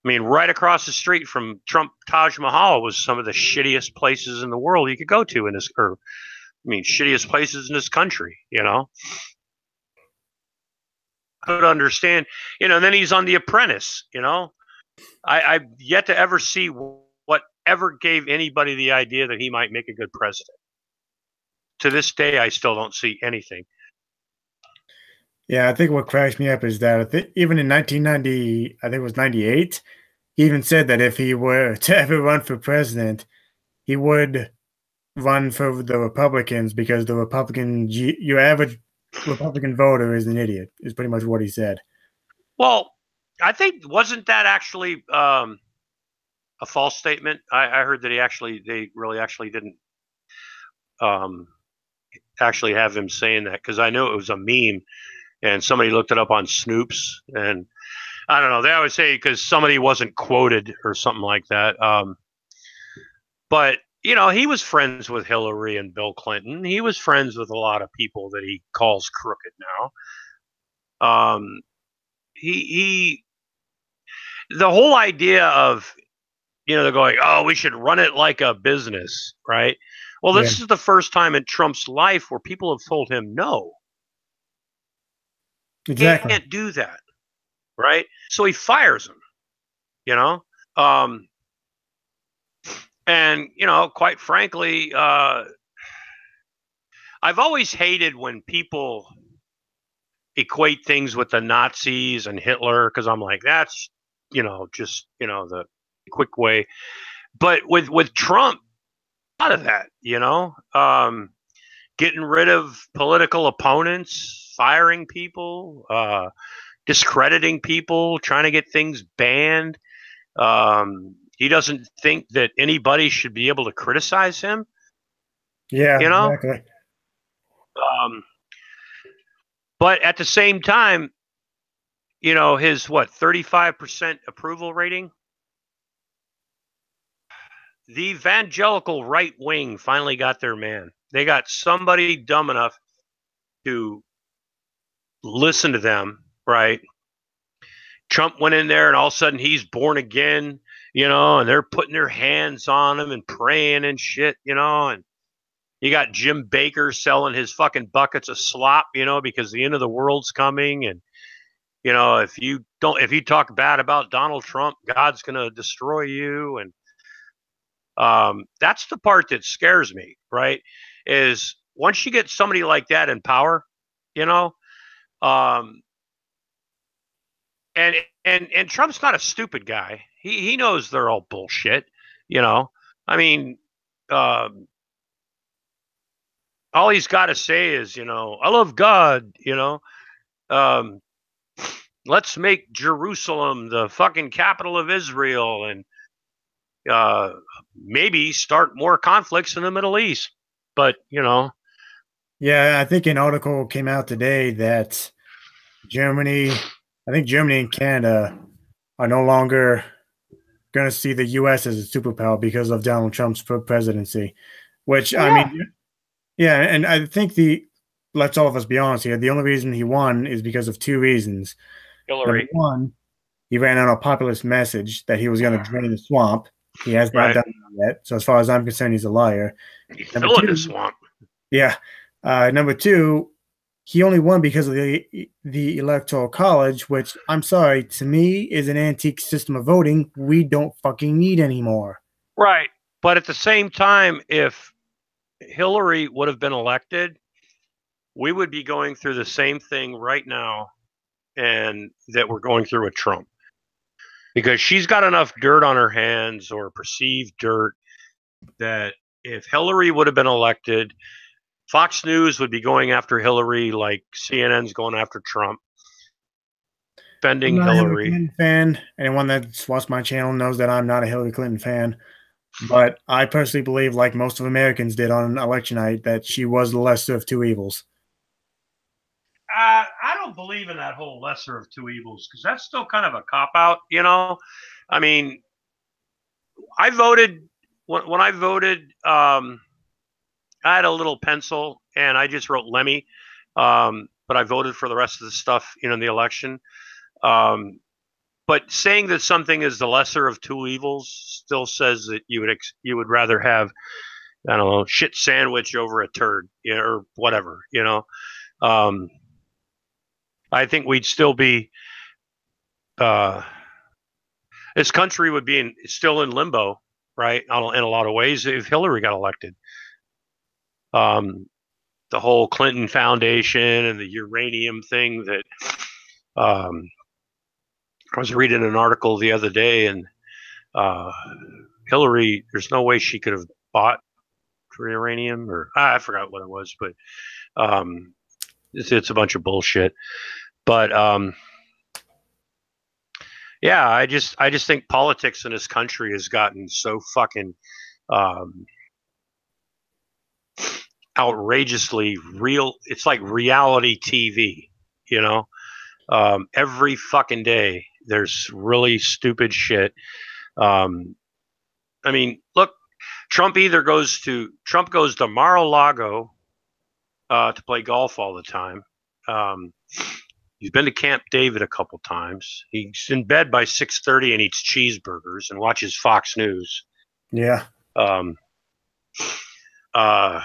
mean, right across the street from Trump Taj Mahal was some of the shittiest places in the world you could go to shittiest places in this country, I would understand, then he's on The Apprentice, I've yet to ever see whatever gave anybody the idea that he might make a good president. To this day, I still don't see anything. Yeah, I think what cracks me up is that even in 1990, I think it was 98, he even said that if he were to ever run for president, he would run for the Republicans because your average Republican voter is an idiot, is pretty much what he said. Well, I think, wasn't that actually a false statement? I heard that they really actually didn't actually have him saying that, because I know it was a meme. And somebody looked it up on Snoops, and I don't know. They always say because somebody wasn't quoted or something like that. But he was friends with Hillary and Bill Clinton. He was friends with a lot of people that he calls crooked now. The whole idea of they're going, oh, we should run it like a business, right? Well, this is the first time in Trump's life where people have told him no. Exactly. He can't do that, right? So he fires him, and quite frankly, I've always hated when people equate things with the Nazis and Hitler, because I'm like, that's just the quick way. But with Trump, out of that, getting rid of political opponents, firing people, discrediting people, trying to get things banned. He doesn't think that anybody should be able to criticize him. Yeah, exactly. But at the same time, his 35% approval rating. The evangelical right wing finally got their man. They got somebody dumb enough to listen to them, right? Trump went in there and all of a sudden he's born again, and they're putting their hands on him and praying and shit, and you got Jim Baker selling his fucking buckets of slop, because the end of the world's coming. And, if you talk bad about Donald Trump, God's going to destroy you. And that's the part that scares me, right? Is once you get somebody like that in power, and Trump's not a stupid guy. He knows they're all bullshit. I mean, all he's got to say is, I love God. Let's make Jerusalem the fucking capital of Israel, and maybe start more conflicts in the Middle East. But yeah, I think an article came out today that Germany and Canada are no longer going to see the U.S. as a superpower because of Donald Trump's presidency, which, I mean, Yeah, and I think the let's all of us be honest here. The only reason he won is because of two reasons. Number Hillary, one, he ran out a populist message that he was going to drain the swamp. He has not right? done that yet. So as far as I'm concerned, he's a liar. He's Number filling the two, swamp. yeah. Number two, he only won because of the electoral college, which I'm sorry, to me is an antique system of voting we don't fucking need anymore. Right. But at the same time, if Hillary would have been elected, we would be going through the same thing right now and that we're going through with Trump because she's got enough dirt on her hands or perceived dirt that if Hillary would have been elected, Fox News would be going after Hillary like CNN's going after Trump, I'm defending not a Hillary Hillary. Clinton fan. Anyone that's watched my channel knows that I'm not a Hillary Clinton fan. But I personally believe, like most of Americans did on election night, that she was the lesser of two evils. I don't believe in that whole lesser of two evils because that's still kind of a cop out, you know. I mean, I voted when I voted. I had a little pencil and I just wrote Lemmy, but I voted for the rest of the stuff, in the election. Um, but saying that something is the lesser of two evils still says that you would rather have, I don't know, shit sandwich over a turd, or whatever, Um, I think we'd still be uh, this country would be still in limbo, right? In a lot of ways, if Hillary got elected. Um, the whole Clinton Foundation and the uranium thing that um, I was reading an article the other day, and uh, Hillary, there's no way she could have bought uranium, or I forgot what it was, but um, it's a bunch of bullshit. But yeah, I just think politics in this country has gotten so fucking um, outrageously real. It's like reality TV, you know. Every fucking day there's really stupid shit. Um, I mean, look, Trump goes to Mar-a-Lago to play golf all the time. Um, he's been to Camp David a couple times. He's in bed by 6:30 and eats cheeseburgers and watches Fox News. Yeah. Um, uh,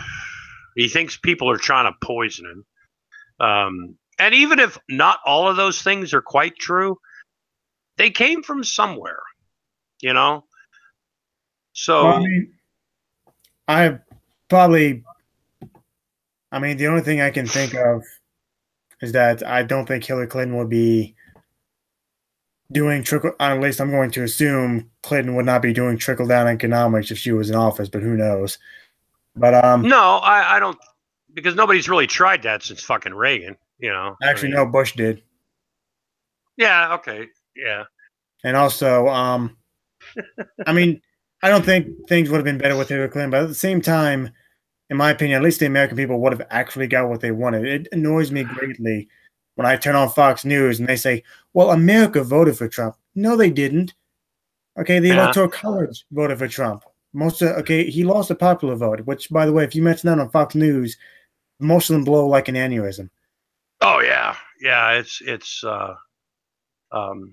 he thinks people are trying to poison him. And even if not all of those things are quite true, they came from somewhere, you know? Well, I So, mean, I probably, I mean, the only thing I can think of is that I don't think Hillary Clinton would be doing trickle, at least I'm going to assume Clinton would not be doing trickle down economics if she was in office, but who knows? But no, I don't, because nobody's really tried that since fucking Reagan, I actually no, mean, Bush did. yeah, okay, yeah. And also, I mean, I don't think things would have been better with Hillary Clinton, but at the same time, in my opinion, at least the American people would have actually got what they wanted. It annoys me greatly when I turn on Fox News and they say, well, America voted for Trump. No, they didn't. Okay, the Yeah. Electoral College voted for Trump. Okay, he lost a popular vote, which, by the way, if you mention that on Fox News, most of them blow like an aneurysm. Oh yeah, yeah. It's um,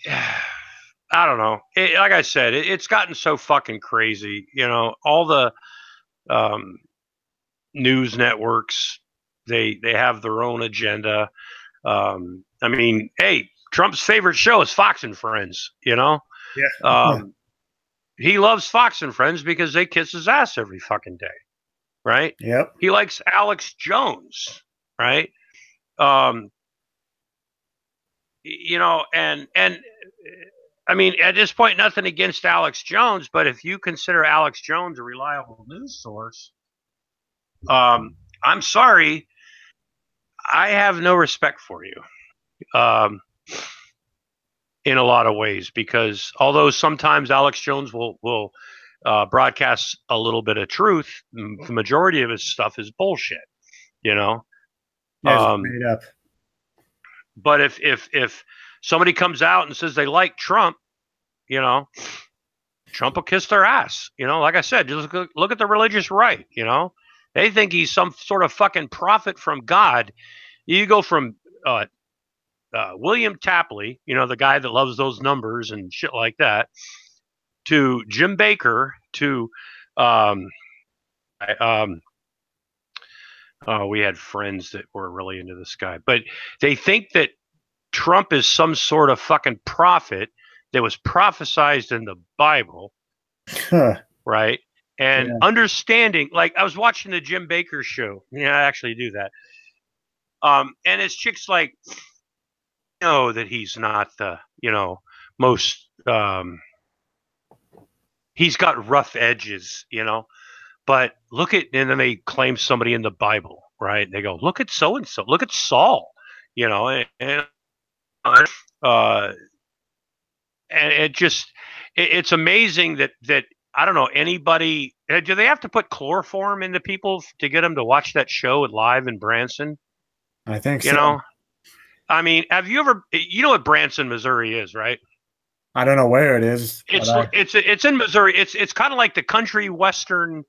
I don't know. Like I said, it's gotten so fucking crazy. All the um, news networks, they have their own agenda. I mean, hey, Trump's favorite show is Fox and Friends. Yeah. Um, he loves Fox and Friends because they kiss his ass every fucking day, right? Yep. He likes Alex Jones, right? Um, and I mean, at this point, nothing against Alex Jones, but if you consider Alex Jones a reliable news source, I'm sorry, I have no respect for you. Um, in a lot of ways, because although sometimes Alex Jones will broadcast a little bit of truth, the majority of his stuff is bullshit. You know, Yeah, it's um, made up. but if somebody comes out and says they like Trump, you know, Trump will kiss their ass. Like I said, just look at the religious right. They think he's some sort of fucking prophet from God. You go from William Tapley, the guy that loves those numbers and shit like that, to Jim Baker, to um, um, we had friends that were really into this guy, but they think that Trump is some sort of fucking prophet that was prophesized in the Bible, Huh. right? And Yeah. understanding, like I was watching the Jim Baker show. Yeah, I actually do that. And his chick's like, that he's not the, most. He's got rough edges, but look at, and then they claim somebody in the Bible, right? They go, look at so and so, look at Saul, and uh, and it just, it's amazing that I don't know anybody. Do they have to put chloroform into people to get them to watch that show live in Branson? I think You so. know, I mean, have you ever? You know what Branson, Missouri is, right? I don't know where it is, but It's in Missouri. It's kind of like the country western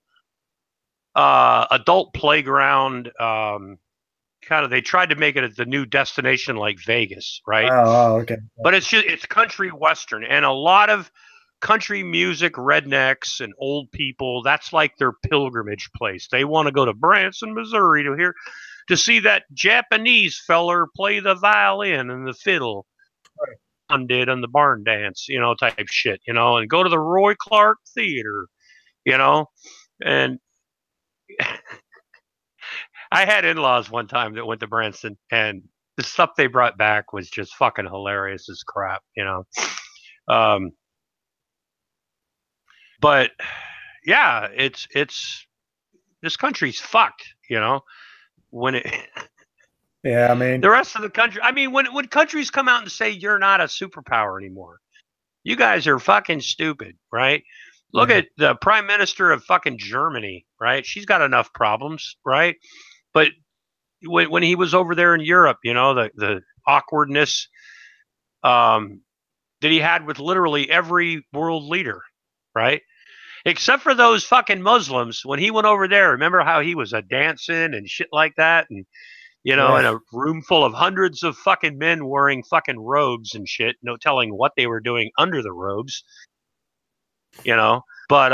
adult playground. Kind of, they tried to make it the new destination like Vegas, right? okay. But it's country western, and a lot of country music rednecks and old people, that's like their pilgrimage place. They want to go to Branson, Missouri to see that Japanese feller play the violin and the fiddle did on the barn dance, type shit, and go to the Roy Clark Theater, you know. And I had in-laws one time that went to Branson, and the stuff they brought back was just fucking hilarious as crap, Um, but yeah, it's this country's fucked, when it Yeah, I mean, the rest of the country. I mean, when countries come out and say you're not a superpower anymore, you guys are fucking stupid, right? Look yeah, at the prime minister of fucking Germany, right? She's got enough problems, right? But when he was over there in Europe, the awkwardness um, that he had with literally every world leader, right? Except for those fucking Muslims. When he went over there, remember how he was a dancing and shit like that, and yeah. in a room full of hundreds of fucking men wearing fucking robes and shit, no telling what they were doing under the robes, But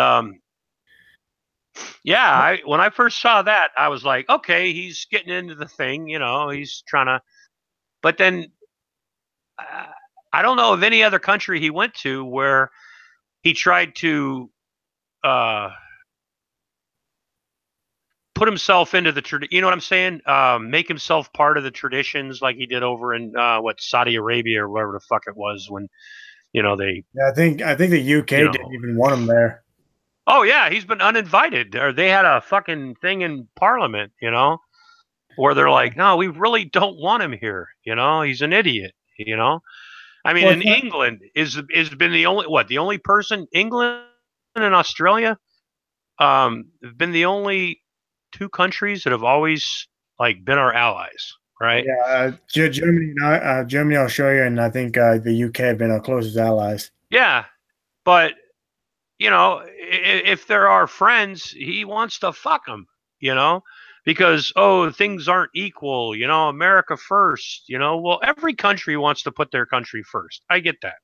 yeah, when I first saw that, I was like, okay, he's getting into the thing, he's trying to. But then uh, I don't know of any other country he went to where he tried to uh, put himself into the you know what I'm saying? Make himself part of the traditions like he did over in Saudi Arabia or wherever the fuck it was when they Yeah, I think the you UK didn't know even want him there. oh yeah, he's been uninvited, or they had a fucking thing in Parliament, where they're Yeah. like, no, we really don't want him here. He's an idiot. I mean, Well, in England is been the only person. England and Australia have been the only two countries that have always like been our allies, right? yeah, Germany, Germany, Australia, and I think the UK have been our closest allies. Yeah, but if there are friends, he wants to fuck them, because things aren't equal, America first, well, every country wants to put their country first. I get that.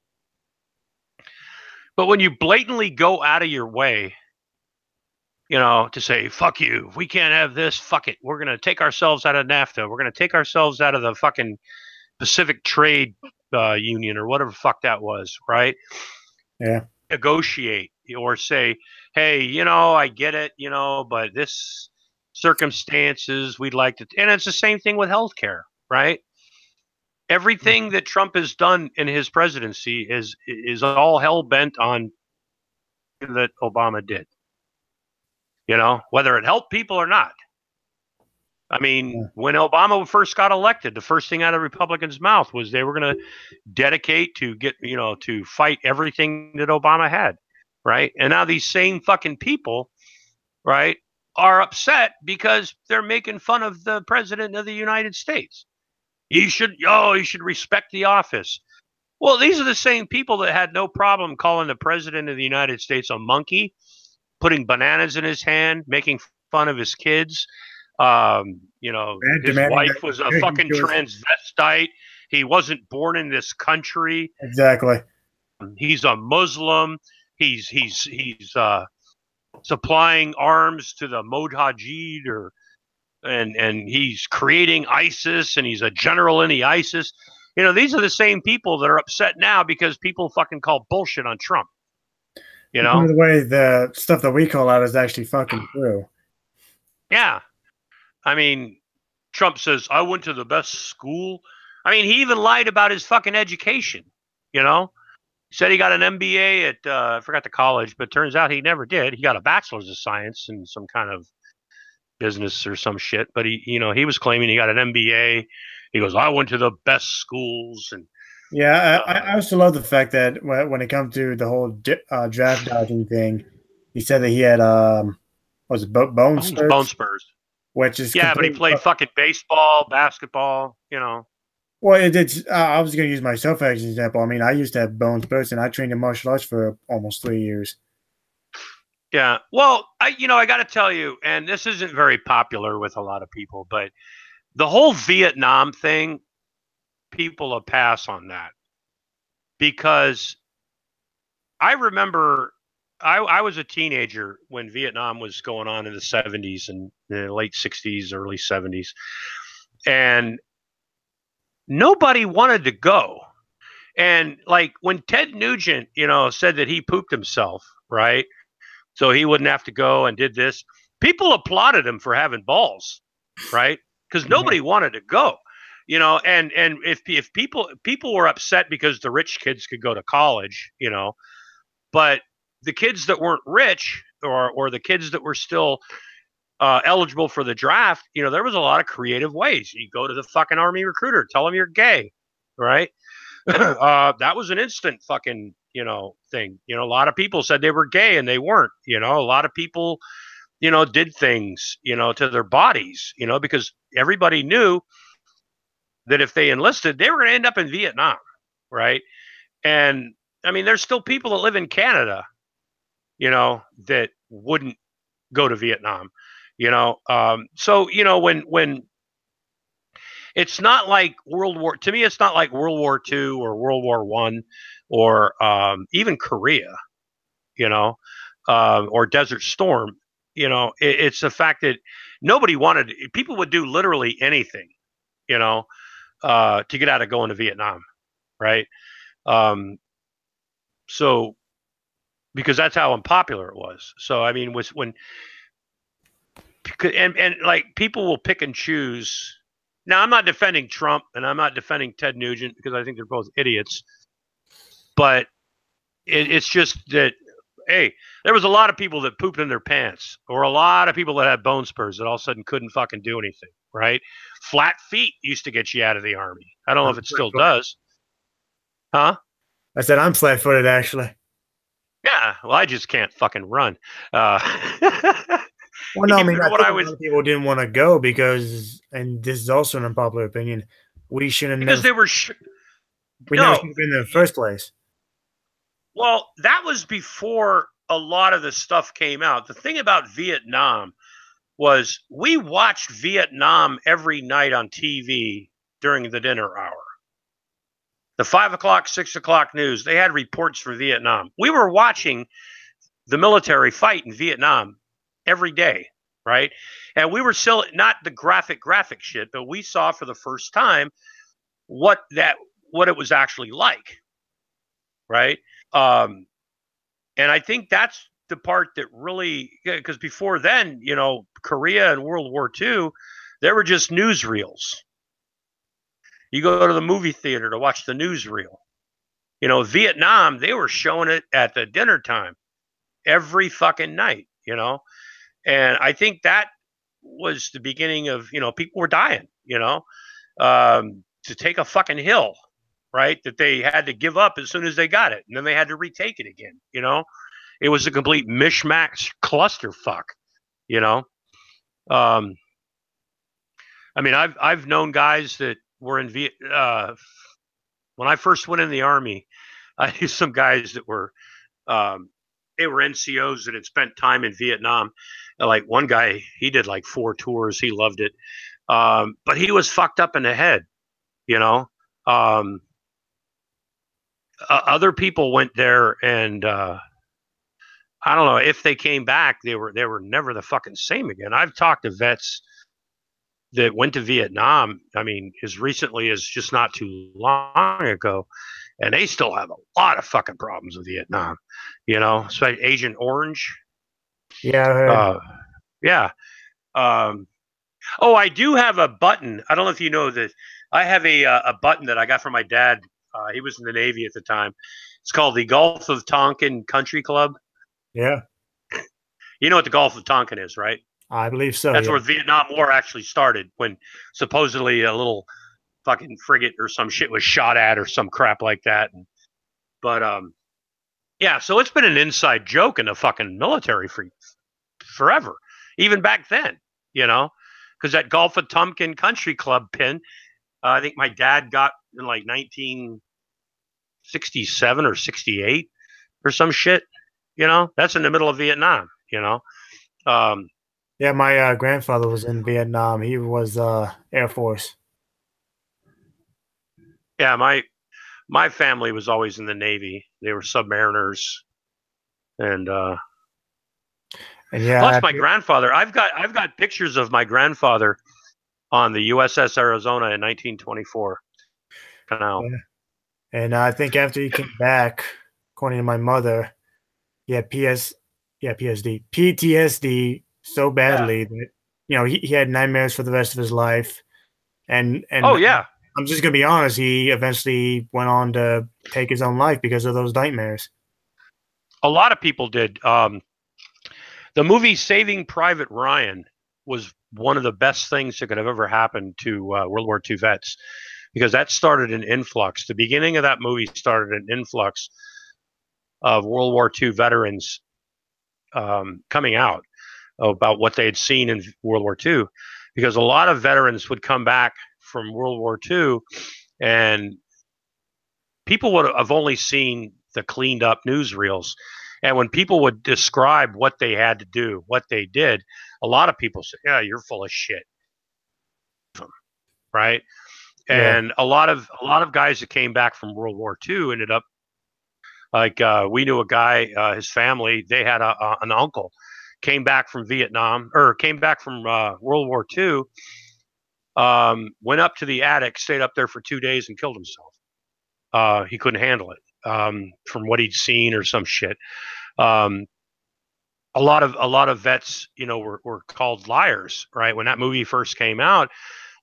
But when you blatantly go out of your way, to say, fuck you, we can't have this, fuck it, we're going to take ourselves out of NAFTA, we're going to take ourselves out of the fucking Pacific Trade Union or whatever the fuck that was, right? Yeah, Negotiate or say, hey, I get it, but this circumstances we'd like to, and it's the same thing with healthcare, right? Everything that Trump has done in his presidency is all hell bent on that Obama did, whether it helped people or not. I mean, yeah, when Obama first got elected, the first thing out of Republicans' mouth was they were going to dedicate to to fight everything that Obama had, right? And now these same fucking people, right, are upset because they're making fun of the president of the United States. You should respect the office. Well, these are the same people that had no problem calling the president of the United States a monkey, putting bananas in his hand, making fun of his kids. And His demanding that wife was a he fucking do his transvestite. He wasn't born in this country. exactly. He's a Muslim. He's supplying arms to the Mujahideen, and he's creating ISIS, and he's a general in the ISIS. These are the same people that are upset now because people fucking call bullshit on Trump. You By know, the way, the stuff that we call out is actually fucking true. yeah. I mean, Trump says I went to the best school. I mean, he even lied about his fucking education. You know, he said he got an MBA at I forgot the college, but turns out he never did. He got a bachelor's of science in some kind of business or some shit. But he was claiming he got an MBA. He goes, I went to the best schools, and Yeah, I also love the fact that when it comes to the whole draft dodging thing, he said that he had was it bone bone spurs, spurs. which is Yeah, but he completely played fucking baseball, basketball. well. It's I was going to use myself as an example. I mean, I used to have bone spurs, and I trained in martial arts for almost 3 years. Yeah. Well, I got to tell you, and this isn't very popular with a lot of people, but the whole Vietnam thing, people will pass on that because I remember I was a teenager when Vietnam was going on in the 70s and the late 60s, early 70s, and nobody wanted to go. And like when Ted Nugent, said that he pooped himself, right? So he wouldn't have to go and did this. People applauded him for having balls, right? Because Yeah. nobody wanted to go, and if people were upset because the rich kids could go to college, but the kids that weren't rich or the kids that were still eligible for the draft, there was a lot of creative ways. You go to the fucking army recruiter, tell them you're gay, right? That was an instant fucking thing. A lot of people said they were gay and they weren't. A lot of people did things to their bodies because everybody knew that if they enlisted they were going to end up in Vietnam, right? And I mean there's still people that live in Canada that wouldn't go to Vietnam. So when it's not like World War to me it's not like World War II or World War One or even Korea, or Desert Storm. It's the fact that nobody wanted people would do literally anything, to get out of going to Vietnam, right? Um, so because that's how unpopular it was. So I mean, was when and like people will pick and choose. Now I'm not defending Trump and I'm not defending Ted Nugent because I think they're both idiots, but it's just that hey, there was a lot of people that pooped in their pants, or a lot of people that had bone spurs that all of a sudden couldn't fucking do anything, right? Flat feet used to get you out of the army. I don't know if I'm it still flat-footed. does, huh? I said I'm flat-footed actually. Yeah, well, I just can't fucking run. Well, no, I mean, Even I when think I a lot was of people didn't want to go because, and this is also an unpopular opinion, we should have because never, they were we never should no, have been there in the first place. well, that was before a lot of the stuff came out. The thing about Vietnam was we watched Vietnam every night on TV during the dinner hour. The 5 o'clock, 6 o'clock news, they had reports for Vietnam. We were watching the military fight in Vietnam every day, right? And we were still not the graphic shit, but we saw for the first time what it was actually like, right? Um, and I think that's the part that really because before then, Korea and World War II, there were just newsreels. You go to the movie theater to watch the newsreel. Vietnam, they were showing it at the dinner time every fucking night, and I think that was the beginning of people were dying, to take a fucking hill, right? That they had to give up as soon as they got it, and then they had to retake it again. It was a complete mishmash clusterfuck. You know, um, I mean, I've known guys that were in when I first went in the Army, I knew some guys that were um, they were NCOs that had spent time in Vietnam. Like one guy, he did like 4 tours. He loved it, but he was fucked up in the head. You know, um, other people went there, and I don't know if they came back. They were never the fucking same again. I've talked to vets that went to Vietnam. I mean, as recently as just not too long ago, and they still have a lot of fucking problems with Vietnam. You know, especially Agent Orange. Yeah, I heard. Uh, yeah. Um, oh, I do have a button. I don't know if you know this. I have a button that I got from my dad. He was in the Navy at the time. It's called the Gulf of Tonkin Country Club. Yeah, You know what the Gulf of Tonkin is, right? I believe so. That's Yeah, where the Vietnam War actually started, when supposedly a little fucking frigate or some shit was shot at or some crap like that. But yeah, so it's been an inside joke in the fucking military for forever, even back then, you know, because that Gulf of Tonkin Country Club pin, I think my dad got in like 1967 or 68 or some shit, you know, that's in the middle of Vietnam, you know. Um, yeah. My grandfather was in Vietnam. He was Air Force. yeah, my family was always in the Navy. They were submariners, and And yeah, plus my grandfather. I've got pictures of my grandfather on the USS Arizona in 1924 canal. yeah. And I think after he came back, according to my mother, he had PTSD so Yeah. badly that he had nightmares for the rest of his life. And Oh yeah. I'm just gonna be honest, he eventually went on to take his own life because of those nightmares. A lot of people did. The movie Saving Private Ryan was one of the best things that could have ever happened to World War II vets, because that started an influx. The beginning of that movie started an influx of World War II veterans coming out about what they had seen in World War II, because a lot of veterans would come back from World War II, and people would have only seen the cleaned up newsreels. And when people would describe what they had to do, what they did, a lot of people said, "Yeah, you're full of shit," right? Yeah, And a lot of guys that came back from World War II ended up like we knew a guy, his family, they had an uncle came back from Vietnam, or came back from World War II, went up to the attic, stayed up there for 2 days, and killed himself. He couldn't handle it, from what he'd seen or some shit. Um, a lot of vets, were called liars, right? When that movie first came out,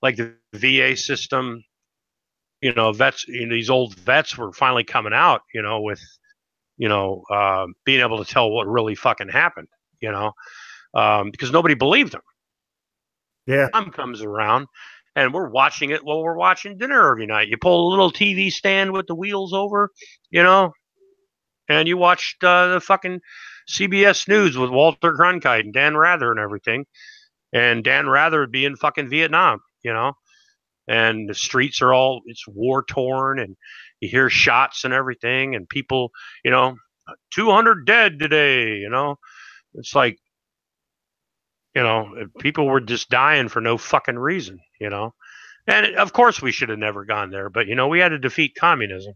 like the VA system, vets, these old vets were finally coming out, with being able to tell what really fucking happened, you know, because nobody believed them. yeah, Time comes around, and we're watching it while we're watching dinner every night. You pull a little TV stand with the wheels over, you know, and you watched the fucking CBS News with Walter Cronkite and Dan Rather and everything. And Dan Rather would be in fucking Vietnam, and the streets are all, it's war torn, and you hear shots and everything, and people, you know, 200 dead today, it's like, people were just dying for no fucking reason. And of course we should have never gone there, but we had to defeat communism.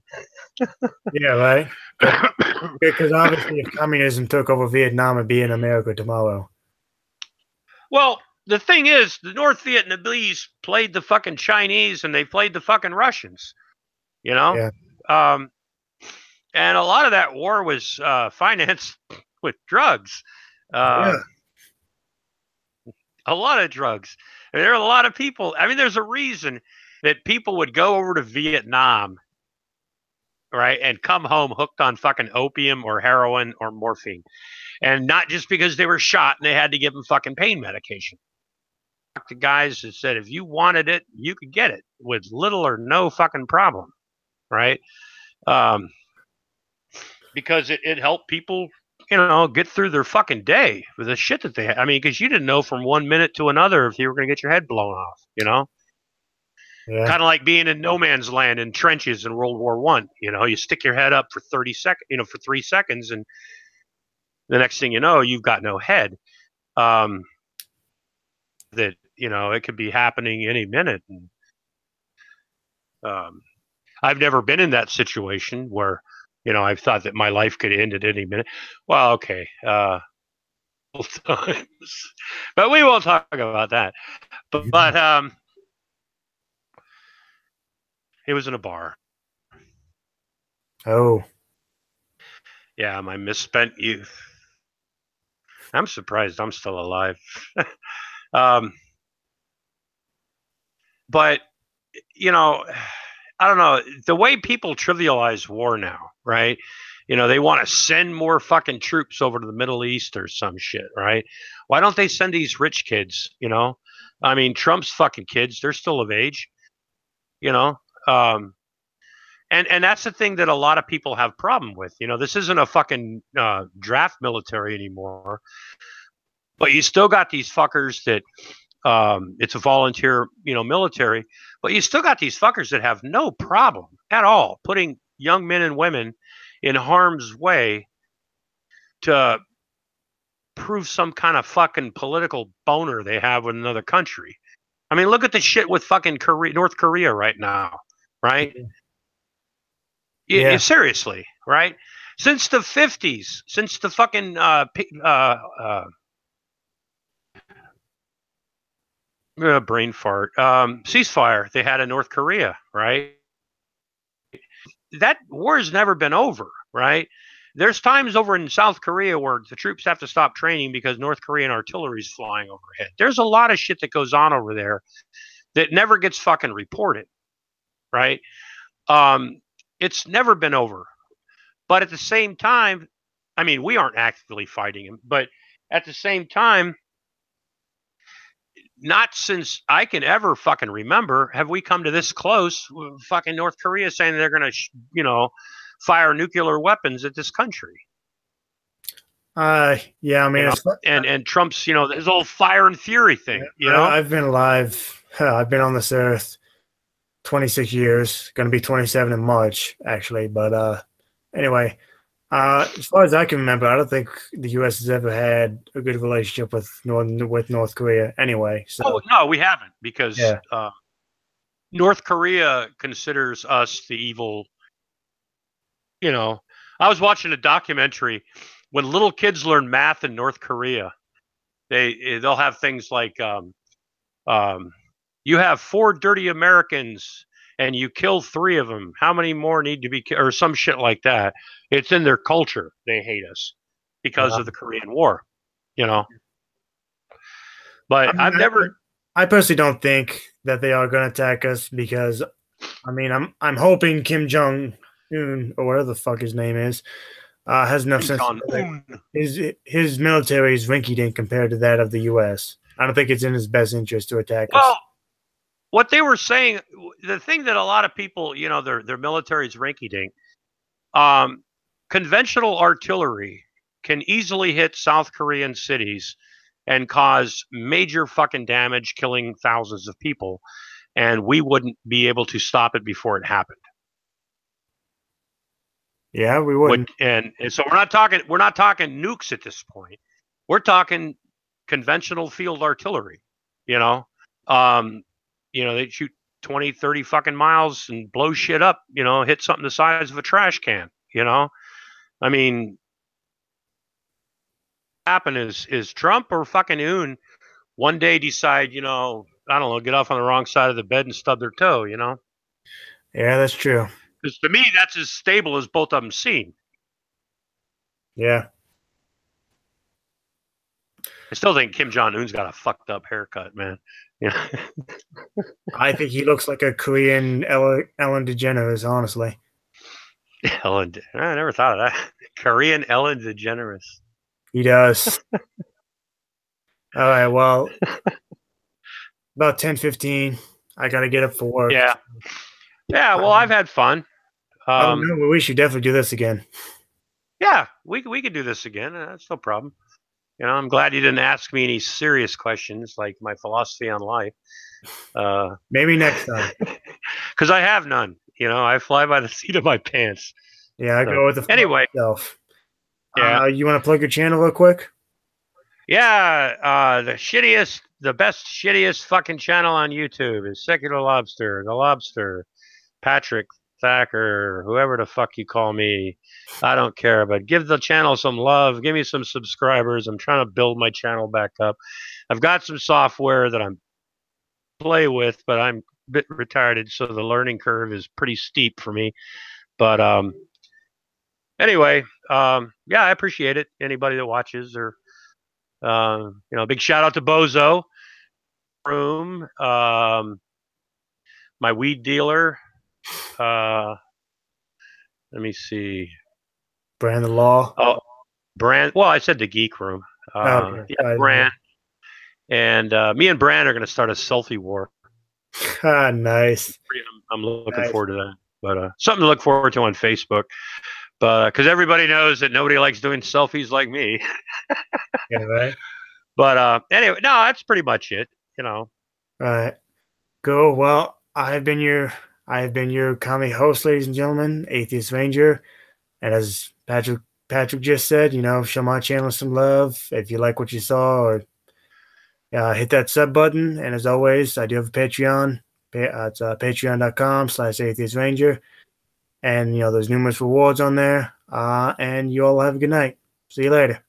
yeah, right. Because obviously, if communism took over Vietnam, it'd be in America tomorrow. Well, the thing is, the North Vietnamese played the fucking Chinese, and they played the fucking Russians, you know? Yeah, Um, and a lot of that war was financed with drugs. yeah, Um, a lot of drugs. I mean, there are a lot of people. I mean, there's a reason that people would go over to Vietnam, right, and come home hooked on fucking opium or heroin or morphine. And not just because they were shot and they had to give them fucking pain medication. The guys that said if you wanted it, you could get it with little or no fucking problem, right? Um, because it helped people, get through their fucking day with the shit that they had. I mean, because you didn't know from 1 minute to another if you were going to get your head blown off, Yeah. Kind of like being in no man's land in trenches in World War One. You stick your head up for 30 seconds, for 3 seconds, and the next thing you know, you've got no head. That it could be happening any minute. And, I've never been in that situation where I've thought that my life could end at any minute. Well, okay, times, but we won't talk about that. But it was in a bar. Oh. Yeah, my misspent youth. I'm surprised I'm still alive. um, but I don't know, the way people trivialize war now, right? They want to send more fucking troops over to the Middle East or some shit, right? Why don't they send these rich kids? I mean, Trump's fucking kids, they're still of age, you know. And that's the thing that a lot of people have problem with. This isn't a fucking draft military anymore, but you still got these fuckers that it's a volunteer, military, but you still got these fuckers that have no problem at all putting young men and women in harm's way to prove some kind of fucking political boner they have with another country. I mean, look at the shit with fucking North Korea right now, right? Yeah. Seriously, right? Since the 50s, since the fucking brain fart ceasefire they had in North Korea, right? That war has never been over, right? There's times over in South Korea where the troops have to stop training because North Korean artillery is flying overhead. There's a lot of shit that goes on over there that never gets fucking reported, right? It's never been over. But at the same time, I mean, we aren't actively fighting him, but at the same time, not since I can ever fucking remember have we come to this close. Fucking North Korea saying they're going to, fire nuclear weapons at this country. Yeah, I mean, it's, and Trump's, his old fire and fury thing, I've been alive. I've been on this earth 26 years, going to be 27 in March, actually. But anyway, as far as I can remember, I don't think the U.S. has ever had a good relationship with North Korea. Anyway, so oh no, we haven't, because yeah, North Korea considers us the evil. I was watching a documentary when little kids learn math in North Korea. They'll have things like you have 4 dirty Americans and you kill 3 of them. How many more need to be killed? Or some shit like that. It's in their culture. They hate us because of the Korean War, But I mean, I've never. I personally don't think that they are going to attack us because, I mean, I'm hoping Kim Jong Un or whatever the fuck his name is has enough sense. His military is rinky dink compared to that of the U.S. I don't think it's in his best interest to attack us. Well, what they were saying, the thing that a lot of people, their military is rinky dink. Conventional artillery can easily hit South Korean cities and cause major fucking damage, killing thousands of people, and we wouldn't be able to stop it before it happened. Yeah, we wouldn't. And so we're not talking nukes at this point. We're talking conventional field artillery. They shoot 20, 30 fucking miles and blow shit up. Hit something the size of a trash can. I mean, happen is Trump or fucking Un one day decide, I don't know, get off on the wrong side of the bed and stub their toe. Yeah, that's true. Because to me, that's as stable as both of them seem. Yeah. I still think Kim Jong Un's got a fucked up haircut, man. I think he looks like a Korean Ellen DeGeneres, honestly. I never thought of that. Korean Ellen DeGeneres. He does. All right, well, about 10:15. I got to get up for work. Yeah. Yeah, well, I've had fun. Oh, no, we should definitely do this again. Yeah, we could do this again. That's no problem. I'm glad you didn't ask me any serious questions like my philosophy on life. Maybe next time. Because I have none. I fly by the seat of my pants. Yeah, I So go with the flow anyway, myself. yeah, You want to plug your channel real quick? yeah. The best shittiest fucking channel on YouTube is Secular Lobster, the Lobster, Patrick, Thacker, whoever the fuck you call me. I don't care, but give the channel some love. Give me some subscribers. I'm trying to build my channel back up. I've got some software that I'm play with, but I'm a bit retarded, so the learning curve is pretty steep for me. But anyway, yeah, I appreciate it. Anybody that watches, or big shout out to Bozo Room, my weed dealer. Uh, let me see. Brand the Law. Oh, Brand. Well, I said the Geek Room. Okay. Yeah, Brand. And me and Brand are going to start a selfie war. Ah, nice. I'm looking Nice. forward to that. But something to look forward to on Facebook. But because everybody knows that nobody likes doing selfies like me. Yeah, right. But anyway, no, that's pretty much it. All right. Cool. Well, I have been your comedy host, ladies and gentlemen, Atheist Ranger. And as Patrick just said, show my channel some love if you like what you saw, or hit that sub button. And as always, I do have a Patreon. It's patreon.com/Atheist Ranger. And there's numerous rewards on there. And you all have a good night. See you later.